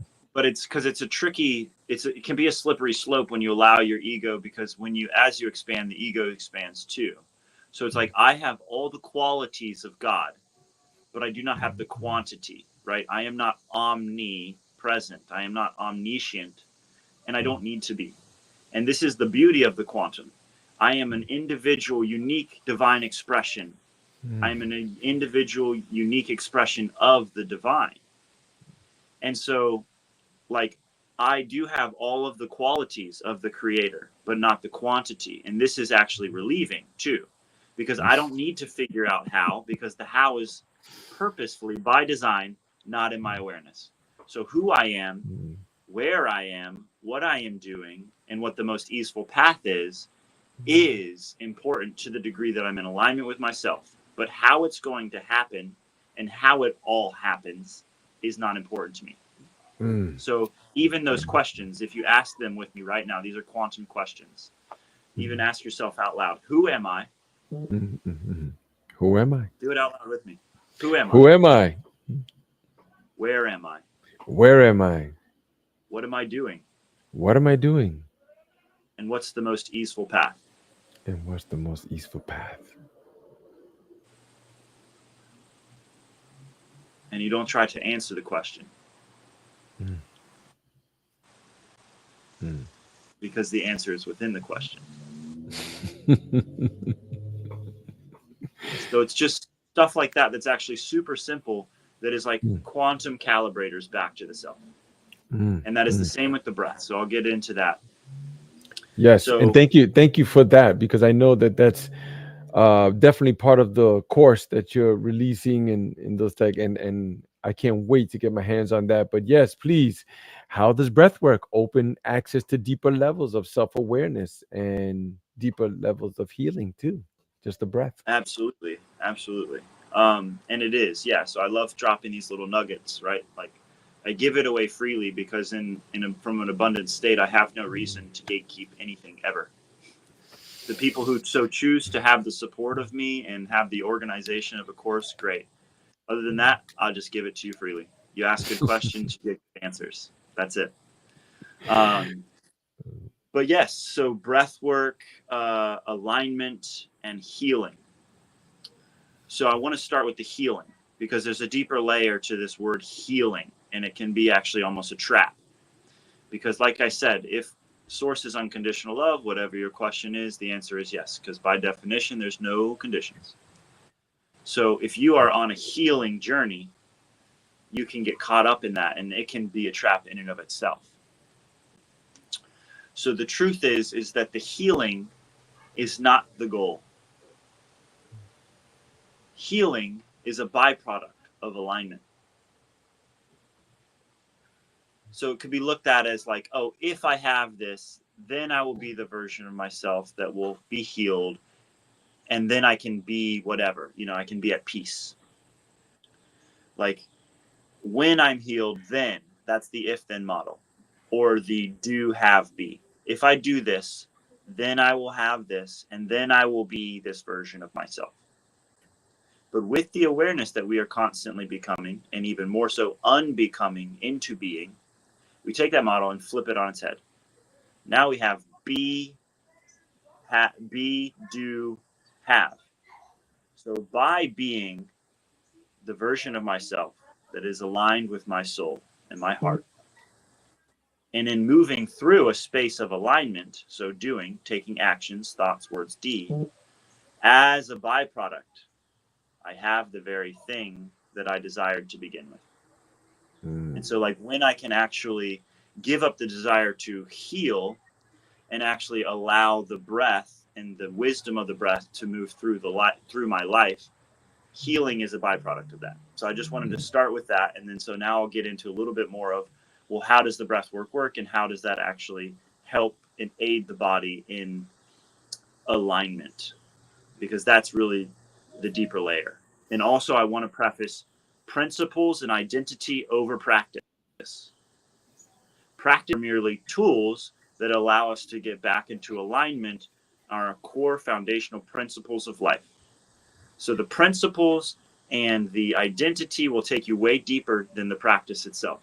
it's because it's a tricky, it can be a slippery slope when you allow your ego, because as you expand, the ego expands too. So it's like I have all the qualities of God, but I do not have the quantity, right? I am not omnipresent. I am not omniscient, and I don't need to be. And this is the beauty of the quantum. I am an individual, unique divine expression. I am an individual, unique expression of the divine. And so, like, I do have all of the qualities of the creator, but not the quantity. And this is actually relieving too, because I don't need to figure out how, because the how is purposefully by design, not in my awareness. So who I am, where I am, what I am doing, and what the most easeful path is important to the degree that I'm in alignment with myself. But how it's going to happen and how it all happens is not important to me. Mm, So even those questions, if you ask them with me right now, these are quantum questions. Even mm, ask yourself out loud, who am I? mm. Who am I? Do it out loud with me. Who am I? Who am I? Where am I? Where am I? What am I doing? What am I doing? And what's the most easeful path? And what's the most easeful path? And you don't try to answer the question, Mm, mm. because the answer is within the question. So it's just stuff like that that's actually super simple, that is like Mm, quantum calibrators back to the self. mm, And that is the mm. same with the breath. So I'll get into that. Yes, and So thank you for that, because I know that that's Definitely part of the course that you're releasing in those tech, and I can't wait to get my hands on that. But yes, please, how does breath work open access to deeper levels of self-awareness and deeper levels of healing too? Just the breath. Absolutely, absolutely. And it is, yeah. So I love dropping these little nuggets, right? Like I give it away freely because from an abundant state, I have no reason to gatekeep anything ever. The people who so choose to have the support of me and have the organization of a course, great. Other than that, I'll just give it to you freely. You ask good questions, you get good answers. That's it. But yes, so breath work, alignment, and healing. So I want to start with the healing because there's a deeper layer to this word healing, and it can be actually almost a trap. Because like I said, if source is unconditional love, whatever your question is, the answer is yes, because by definition, there's no conditions. So if you are on a healing journey, you can get caught up in that, and it can be a trap in and of itself. So the truth is that the healing is not the goal. Healing is a byproduct of alignment. So it could be looked at as like, oh, if I have this, then I will be the version of myself that will be healed. And then I can be whatever, I can be at peace. Like when I'm healed, then that's the if then model or the do have be. If I do this, then I will have this, and then I will be this version of myself. But with the awareness that we are constantly becoming, and even more so unbecoming into being, we take that model and flip it on its head. Now we have be, do, have. So by being the version of myself that is aligned with my soul and my heart, and in moving through a space of alignment, so doing, taking actions, thoughts, words, deed, as a byproduct, I have the very thing that I desired to begin with. And so like when I can actually give up the desire to heal and actually allow the breath and the wisdom of the breath to move through through my life, healing is a byproduct of that. So I just wanted to start with that. And then so now I'll get into a little bit more of, well, how does the breath work and how does that actually help and aid the body in alignment? Because that's really the deeper layer. And also I want to preface principles and identity over practice. Practice are merely tools that allow us to get back into alignment on our core foundational principles of life. So the principles and the identity will take you way deeper than the practice itself.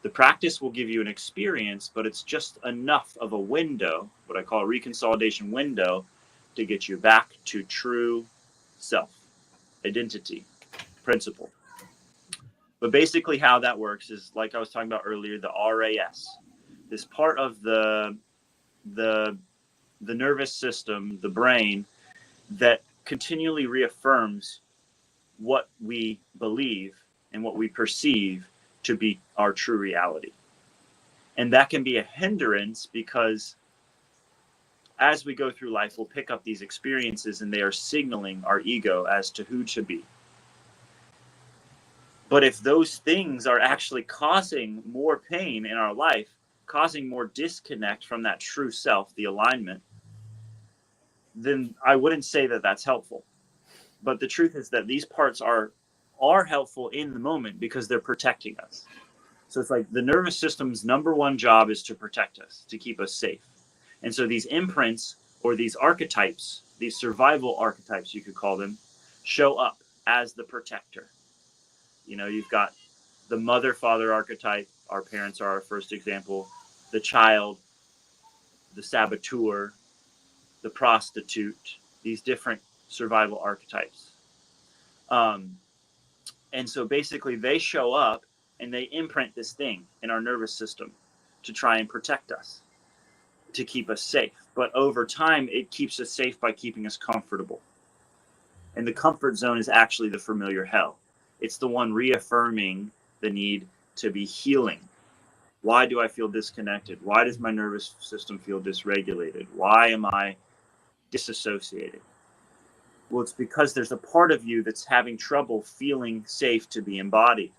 The practice will give you an experience, but it's just enough of a window, what I call a reconsolidation window, to get you back to true self, identity, principle. But basically how that works is, like I was talking about earlier, the RAS. This part of the nervous system, the brain, that continually reaffirms what we believe and what we perceive to be our true reality. And that can be a hindrance because as we go through life, we'll pick up these experiences and they are signaling our ego as to who to be. But if those things are actually causing more pain in our life, causing more disconnect from that true self, the alignment, then I wouldn't say that that's helpful. But the truth is that these parts are helpful in the moment because they're protecting us. So it's like the nervous system's number one job is to protect us, to keep us safe. And so these imprints or these archetypes, these survival archetypes, you could call them, show up as the protector. You've got the mother-father archetype. Our parents are our first example. The child, the saboteur, the prostitute, these different survival archetypes. And so basically they show up and they imprint this thing in our nervous system to try and protect us, to keep us safe. But over time, it keeps us safe by keeping us comfortable. And the comfort zone is actually the familiar hell. It's the one reaffirming the need to be healing. Why do I feel disconnected? Why does my nervous system feel dysregulated? Why am I disassociated? Well, it's because there's a part of you that's having trouble feeling safe to be embodied.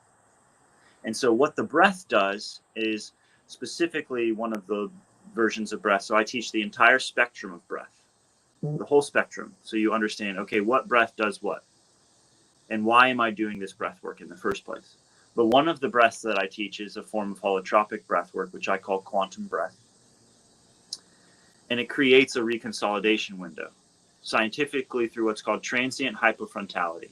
And so what the breath does is, specifically one of the versions of breath. So I teach the entire spectrum of breath, the whole spectrum. So you understand, okay, what breath does what? And why am I doing this breath work in the first place? But one of the breaths that I teach is a form of holotropic breath work, which I call quantum breath. And it creates a reconsolidation window, scientifically through what's called transient hypofrontality,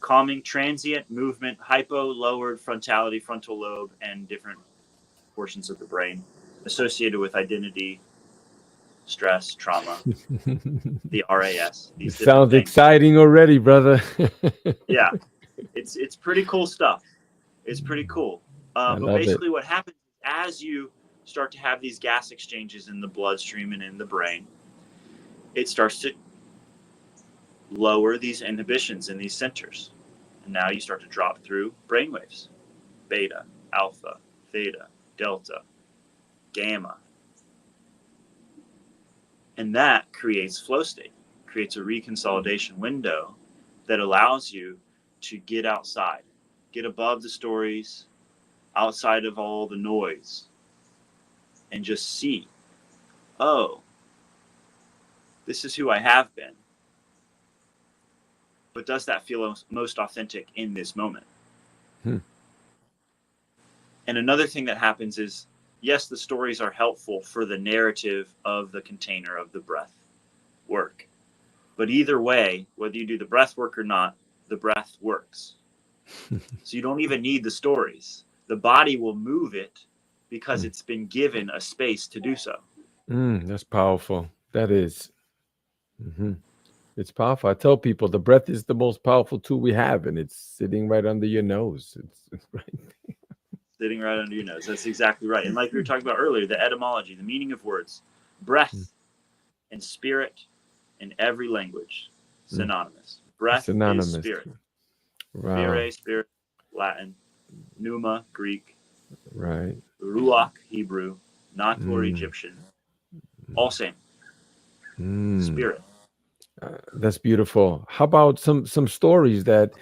calming transient movement, hypo, lowered frontality, frontal lobe, and different portions of the brain associated with identity, stress, trauma, the RAS. It These different sounds things. exciting already, brother. Yeah, it's pretty cool stuff. It's pretty cool. I But love it. basically, what happens as you start to have these gas exchanges in the bloodstream and in the brain, it starts to lower these inhibitions in these centers. And now you start to drop through brainwaves, beta, alpha, theta, delta, gamma. And that creates flow state, creates a reconsolidation window that allows you to get outside, get above the stories, outside of all the noise, and just see, oh, this is who I have been. But does that feel most authentic in this moment? And another thing that happens is, yes, the stories are helpful for the narrative of the container of the breath work. But either way, whether you do the breath work or not, the breath works. So you don't even need the stories. The body will move it because it's been given a space to do so. That's powerful. That is. It's powerful. I tell people the breath is the most powerful tool we have, and it's sitting right under your nose. It's right. Sitting right under your nose. That's exactly right. And like we were talking about earlier, the etymology, the meaning of words, breath and spirit in every language, synonymous. Breath Synonymous. is spirit. Wow. Spire, spirit, Latin. Pneuma, Greek. Right. Ruach, Hebrew. Nator, Egyptian. All same. Spirit. That's beautiful. How about some stories that,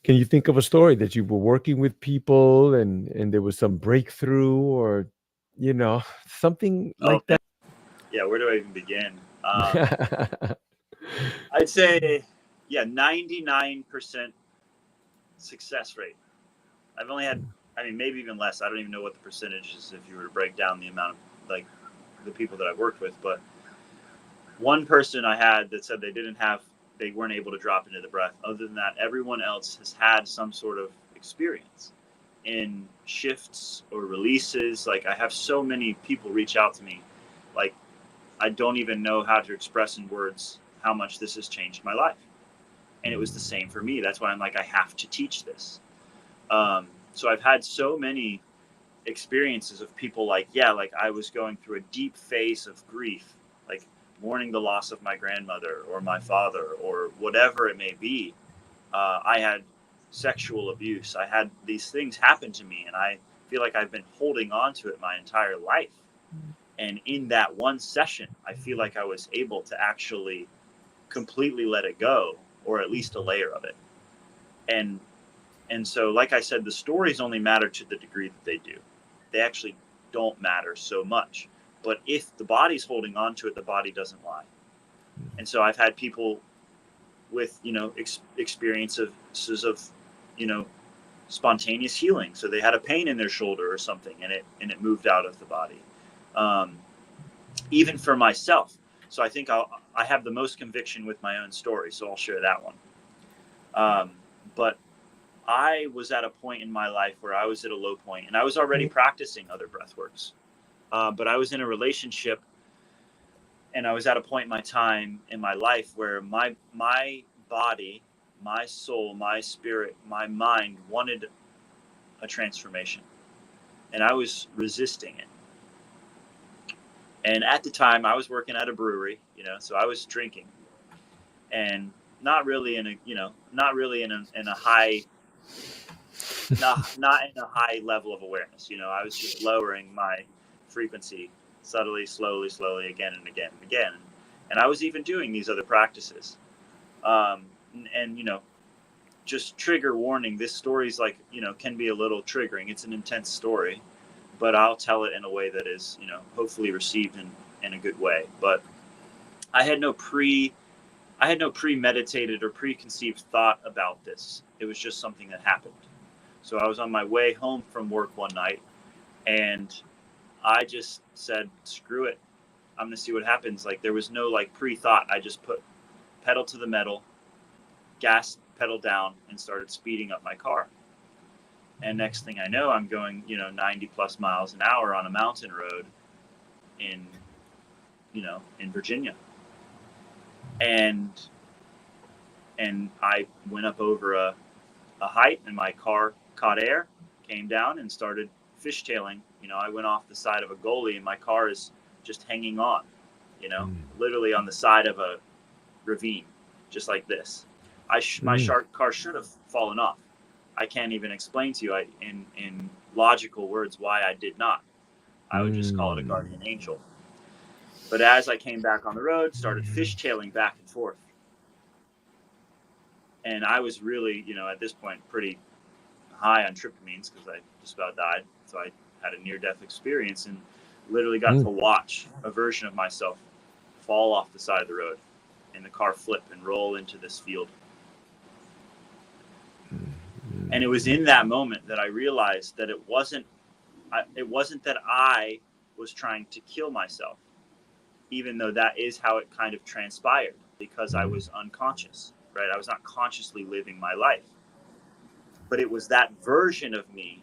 can you think of a story that you were working with people and there was some breakthrough, or something like that? Yeah, where do I even begin? I'd say 99% success rate. I've only had, maybe even less. I don't even know what the percentage is if you were to break down the amount of, like, the people that I've worked with. But one person I had that said they weren't able to drop into the breath. Other than that, everyone else has had some sort of experience in shifts or releases. Like, I have so many people reach out to me, like, I don't even know how to express in words how much this has changed my life. And it was the same for me. That's why I'm like, I have to teach this. So I've had so many experiences of people like I was going through a deep phase of grief, like mourning the loss of my grandmother or my father or whatever it may be. I had sexual abuse. I had these things happen to me, and I feel like I've been holding on to it my entire life. And in that one session, I feel like I was able to actually completely let it go, or at least a layer of it. And so, like I said, the stories only matter to the degree that they do. They actually don't matter so much. But if the body's holding on to it, the body doesn't lie. And so I've had people with, experiences of, spontaneous healing. So they had a pain in their shoulder or something, and it moved out of the body. Even for myself. So I think I have the most conviction with my own story. So I'll share that one. But I was at a point in my life where I was at a low point, and I was already practicing other breath works. But I was in a relationship, and I was at a point in my life where my body, my soul, my spirit, my mind wanted a transformation, and I was resisting it. And at the time, I was working at a brewery, so I was drinking, and not really in a high, not in a high level of awareness. I was just lowering my frequency subtly, slowly, again and again and again. And I was even doing these other practices. And just trigger warning, this story's like, can be a little triggering. It's an intense story, but I'll tell it in a way that is, hopefully received in a good way. But I had no premeditated or preconceived thought about this. It was just something that happened. So I was on my way home from work one night, and I just said, screw it. I'm going to see what happens. Like, there was no pre-thought. I just put pedal to the metal, gas pedal down, and started speeding up my car. And next thing I know, I'm going, 90 plus miles an hour on a mountain road in Virginia. And I went up over a height, and my car caught air, came down, and started fishtailing. I went off the side of a gully, and my car is just hanging on, literally on the side of a ravine, just like this. My car should have fallen off. I can't even explain to you in logical words why I did not. I would just call it a guardian angel. But as I came back on the road, started fishtailing back and forth. And I was really, at this point, pretty high on tryptamines because I just about died. So I had a near-death experience and literally got to watch a version of myself fall off the side of the road and the car flip and roll into this field. And it was in that moment that I realized that it wasn't that I was trying to kill myself, even though that is how it kind of transpired, because I was unconscious, right? I was not consciously living my life. But it was that version of me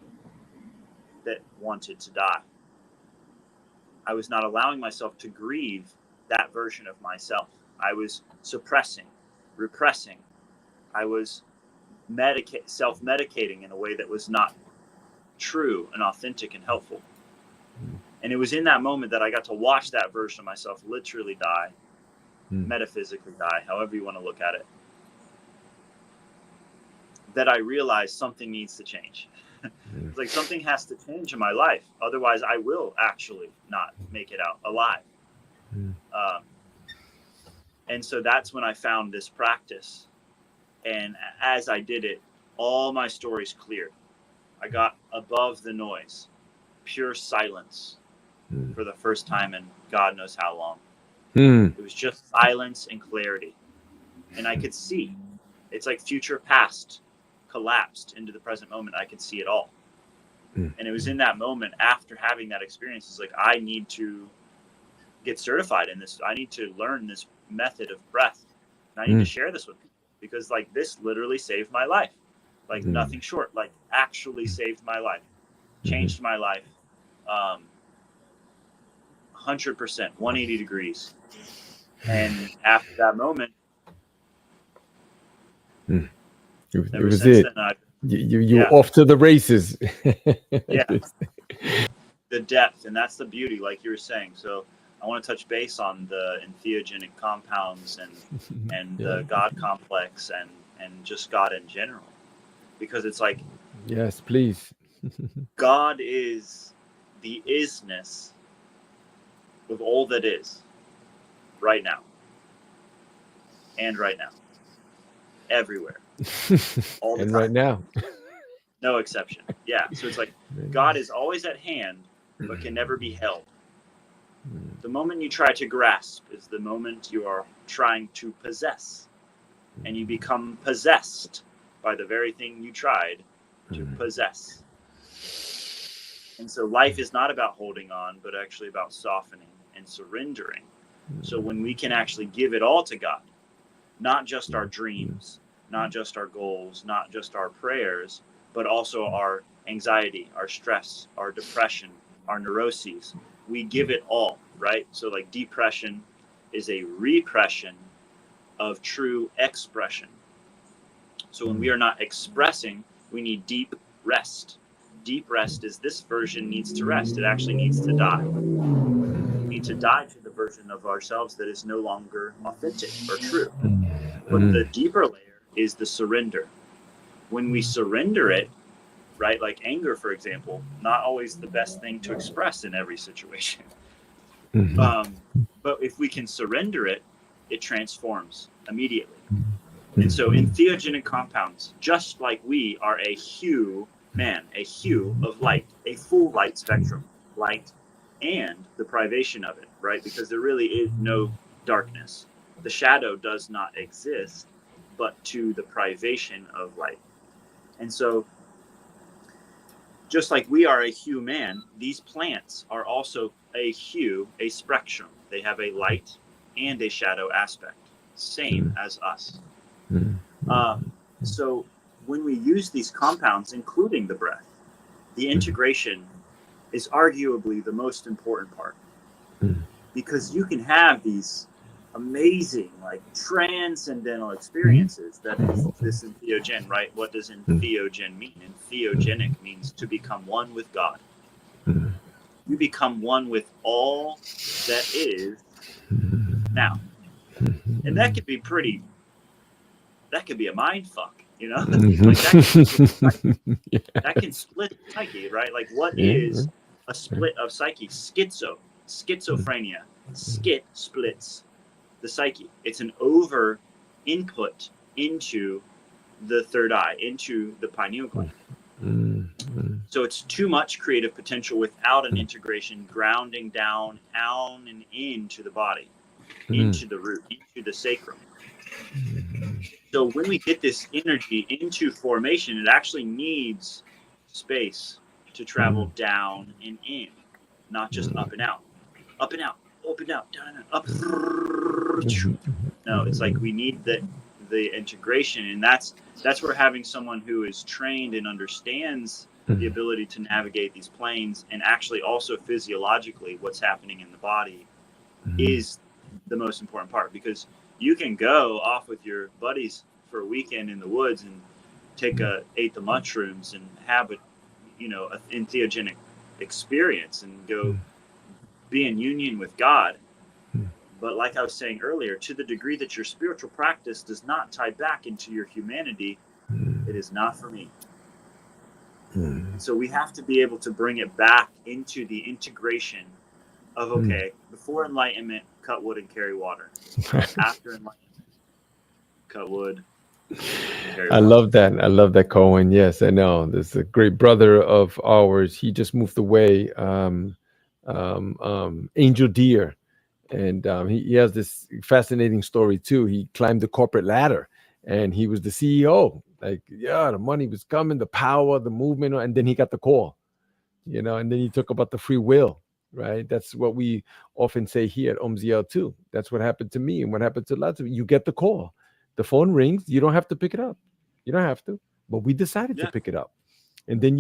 that wanted to die. I was not allowing myself to grieve that version of myself. I was suppressing, repressing. I was self-medicating in a way that was not true and authentic and helpful. And it was in that moment that I got to watch that version of myself literally die, metaphysically die, however you want to look at it, that I realized something needs to change. It's like something has to change in my life. Otherwise, I will actually not make it out alive. And so that's when I found this practice. And as I did it, all my stories cleared. I got above the noise, pure silence for the first time in God knows how long. It was just silence and clarity. And I could see. It's like future past collapsed into the present moment. I could see it all. And it was in that moment, after having that experience, it's like, I need to get certified in this. I need to learn this method of breath. And I need to share this with people, because this literally saved my life. Nothing short, actually saved my life, changed my life. 100%, 180 degrees. And after that moment, it was it. You were off to the races. Yeah. The depth, and that's the beauty, like you were saying. So I want to touch base on the entheogenic compounds and the God complex and just God in general, because it's like, yes, please. God is the isness of all that is right now, everywhere, all the and time. right now, no exception. Yeah. So it's like God is always at hand, but can never be held. The moment you try to grasp is the moment you are trying to possess, and you become possessed by the very thing you tried to possess. And so life is not about holding on, but actually about softening and surrendering. So when we can actually give it all to God, not just our dreams, not just our goals, not just our prayers, but also our anxiety, our stress, our depression, our neuroses, we give it all, right? So depression is a repression of true expression. So when we are not expressing, we need deep rest. Deep rest is this version needs to rest. It actually needs to die. We need to die to the version of ourselves that is no longer authentic or true. But the deeper layer is the surrender. When we surrender it, right, like anger, for example, not always the best thing to express in every situation. But if we can surrender it, it transforms immediately. And so in theogenic compounds, just like we are a hue of light, a full light spectrum, light and the privation of it, right? Because there really is no darkness. The shadow does not exist, but to the privation of light. And so just like we are a hue man, these plants are also a hue, a spectrum. They have a light and a shadow aspect, same as us. So when we use these compounds, including the breath, the integration is arguably the most important part, because you can have these amazing, like, transcendental experiences that is this entheogen, right? What does entheogen mean? Entheogenic means to become one with God. You become one with all that is now. And that could be a mind fuck, you know? Like that can split psyche, right? Like, what is a split of psyche? Schizophrenia. Skit splits the psyche. It's an over input into the third eye, into the pineal gland. So it's too much creative potential without an integration, grounding down and into the body, into the root, into the sacrum. So when we get this energy into formation, it actually needs space to travel down and in, not just up and out, up and out, open out, down and up. No, it's like we need the integration, and that's where having someone who is trained and understands the ability to navigate these planes, and actually also physiologically what's happening in the body, is the most important part. Because you can go off with your buddies for a weekend in the woods and eat the mushrooms and have an entheogenic experience and go be in union with God. But like I was saying earlier, to the degree that your spiritual practice does not tie back into your humanity, it is not for me. So we have to be able to bring it back into the integration of, okay, before enlightenment, cut wood and carry water. After enlightenment, cut wood. I love that, Cohen. Yes, I know. There's a great brother of ours. He just moved away, Angel Deer. And he has this fascinating story too. He climbed the corporate ladder and he was the CEO. Like, yeah, the money was coming, the power, the movement, and then he got the call, and then he took about the free will, right? That's what we often say here at Omziel too. That's what happened to me and what happened to lots of you. Get the call. The phone rings. You don't have to pick it up. You don't have to. But we decided to pick it up. And then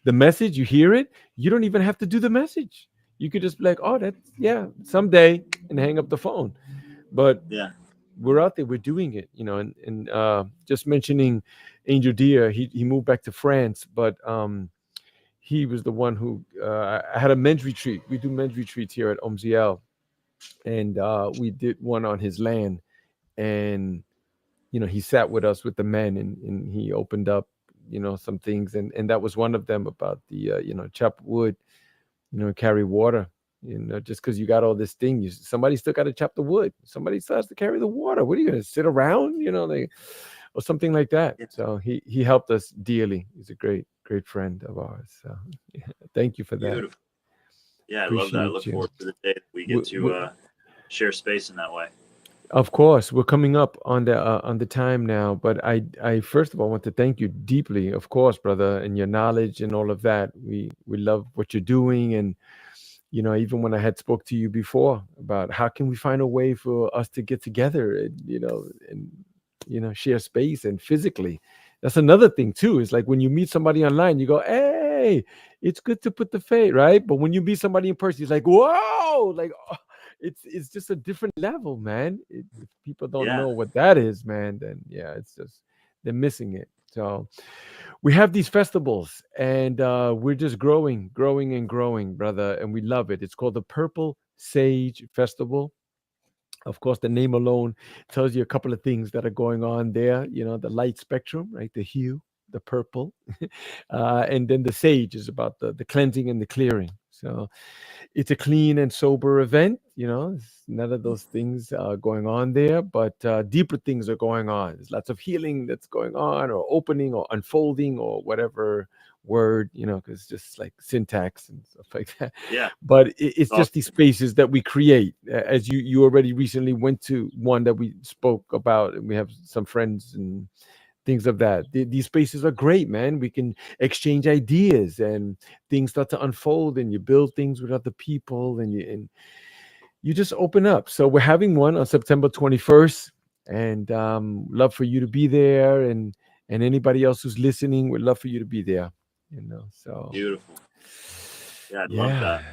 the message, you hear it. You don't even have to do the message. You could just be like, oh, that's, someday, and hang up the phone. But we're out there, we're doing it, and just mentioning Angel Deer, he moved back to France, but he was the one who, I had a men's retreat. We do men's retreats here at Omziel, and we did one on his land, and, he sat with us with the men, and he opened up, some things, and that was one of them about the, chop wood, carry water, just because you got all this thing, somebody still got to chop the wood. Somebody still has to carry the water. What are you going to sit around, or something like that. So he helped us dearly. He's a great friend of ours. So thank you for that. Beautiful. Yeah, I love that. I look forward to the day that we get to share space in that way. Of course, we're coming up on the time now, but I first of all want to thank you deeply, of course, brother, and your knowledge and all of that. We love what you're doing, and even when I had spoke to you before about how can we find a way for us to get together, and share space and physically. That's another thing too. It's like when you meet somebody online, you go, "Hey, it's good to put the face," right? But when you meet somebody in person, it's like, "Whoa!" Like, oh, it's just a different level, man. If people don't know what that is, man, then it's just they're missing it. So we have these festivals, and we're just growing, and growing, brother, and we love it. It's called the Purple Sage Festival. Of course, the name alone tells you a couple of things that are going on there. The light spectrum, right? The hue, the purple, and then the sage is about the cleansing and the clearing. So it's a clean and sober event. There's none of those things going on there, but deeper things are going on. There's lots of healing that's going on, or opening, or unfolding, or whatever word, because it's just like syntax and stuff like that. Yeah. But it's Awesome. just these spaces that we create. As you already recently went to one that we spoke about, and we have some friends and things of that. These spaces are great, man. We can exchange ideas, and things start to unfold, and you build things with other people, and you just open up. So we're having one on September 21st, and love for you to be there, and anybody else who's listening, would love for you to be there. So Beautiful. Yeah, I'd love yeah. that.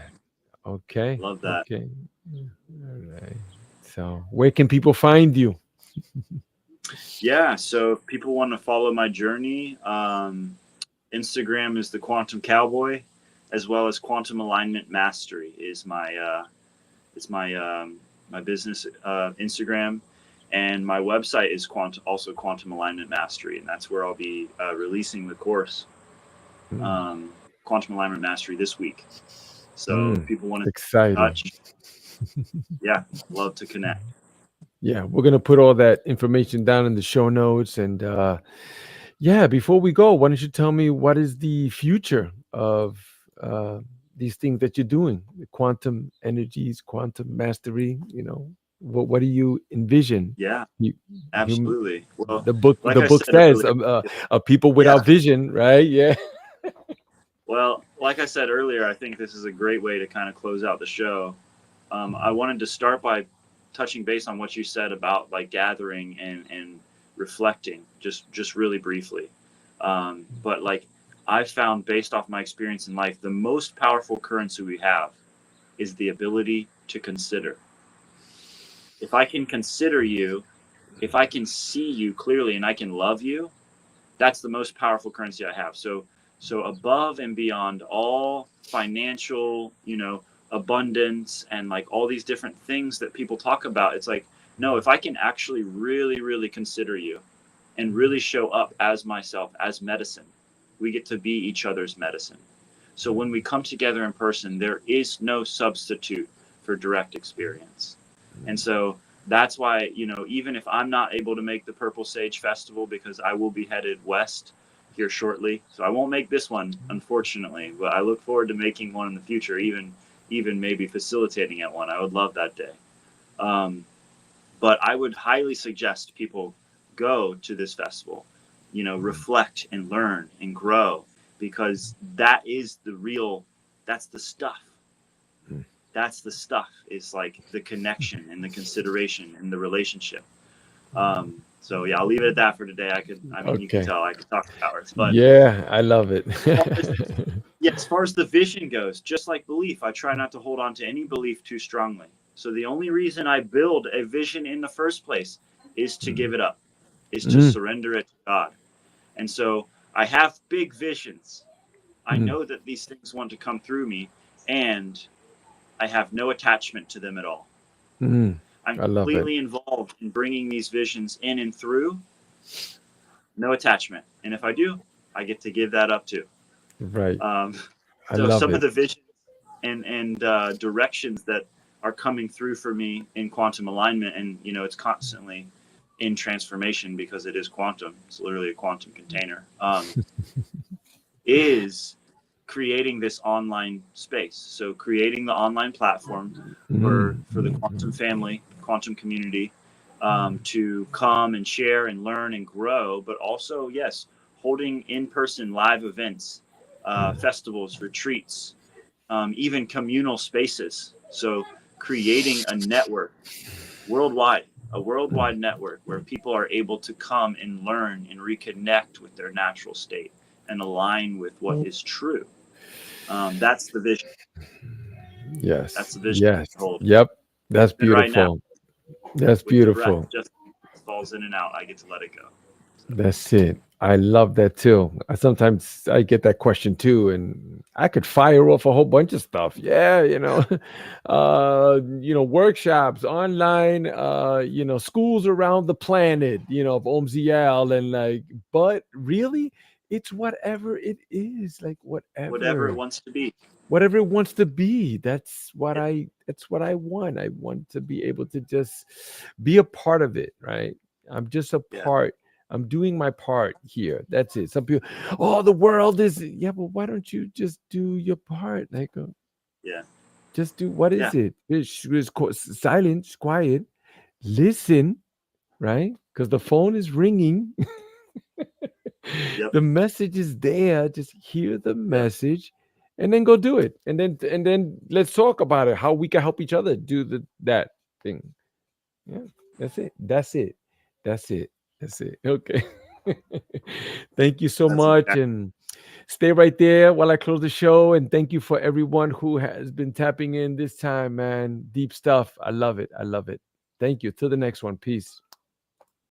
Okay. Love that. Okay. All right. So where can people find you? Yeah, so if people want to follow my journey, Instagram is Thequantumcowboy, as well as Quantum Alignment Mastery is my my business Instagram, and my website is also Quantum Alignment Mastery, and that's where I'll be releasing the course, Quantum Alignment Mastery, this week. So if people want to Exciting. touch, yeah, love to connect. Yeah, we're gonna put all that information down in the show notes, and yeah, before we go, why don't you tell me what is the future of these things that you're doing, the quantum energies, quantum mastery? What do you envision? Yeah, You, absolutely. Well, the book like the I book said says, earlier, people without yeah. vision, right? Yeah. Well, like I said earlier, I think this is a great way to kind of close out the show. I wanted to start by touching base on what you said about like gathering and reflecting, just really briefly. But like I've found, based off my experience in life, the most powerful currency we have is the ability to consider. If I can consider you, if I can see you clearly and I can love you, that's the most powerful currency I have. So above and beyond all financial, abundance and like all these different things that people talk about, it's like, no, if I can actually really, really consider you and really show up as myself, as medicine, we get to be each other's medicine. So when we come together in person, there is no substitute for direct experience. And so that's why, even if I'm not able to make the Purple Sage Festival, because I will be headed west here shortly, so I won't make this one, unfortunately, but I look forward to making one in the future, even maybe facilitating at one. I would love that day. But I would highly suggest people go to this festival, reflect and learn and grow, because that is that's the stuff. That's the stuff. It's like the connection and the consideration and the relationship. So yeah, I'll leave it at that for today. You can tell I could talk for hours, but yeah, I love it. as far as the vision goes, just like belief, I try not to hold on to any belief too strongly. So the only reason I build a vision in the first place is to give it up, is to surrender it to God. And so I have big visions. I know that these things want to come through me, and I have no attachment to them at all. I'm completely involved in bringing these visions in and through, no attachment. And if I do, I get to give that up too. Right. So some of the visions and directions that are coming through for me in quantum alignment, and it's constantly in transformation because it is quantum. It's literally a quantum container. Is creating this online space. So creating the online platform for the quantum family, quantum community, to come and share and learn and grow, but also, yes, holding in-person live events, festivals, retreats, even communal spaces. So creating a network worldwide, a worldwide network where people are able to come and learn and reconnect with their natural state and align with what is true. That's the vision. Yes. That's the vision. Yes. Yep. That's beautiful. Right now, that's beautiful. The breath just falls in and out. I get to let it go. So. That's it. I love that too. Sometimes I get that question too, and I could fire off a whole bunch of stuff. Yeah, workshops online, schools around the planet, of Omziel, and but really, it's whatever it is, like whatever it wants to be. whatever it wants to be. That's what I want. I want to be able to just be a part of it, right? I'm just a Yeah. part. I'm doing my part here. That's it. Some people, oh, the world is, yeah, but why don't you just do your part? Like, Yeah. just do, what Yeah. is it? Silence, quiet, listen, right? Because the phone is ringing. Yep. The message is there. Just hear the Yep. message and then go do it. And then let's talk about it, how we can help each other do that thing. Yeah, that's it. That's it. That's it. That's it. Okay. Thank you so That's much. exactly. And stay right there while I close the show. And thank you for everyone who has been tapping in this time, man. Deep stuff. I love it. I love it. Thank you. Till the next one. Peace.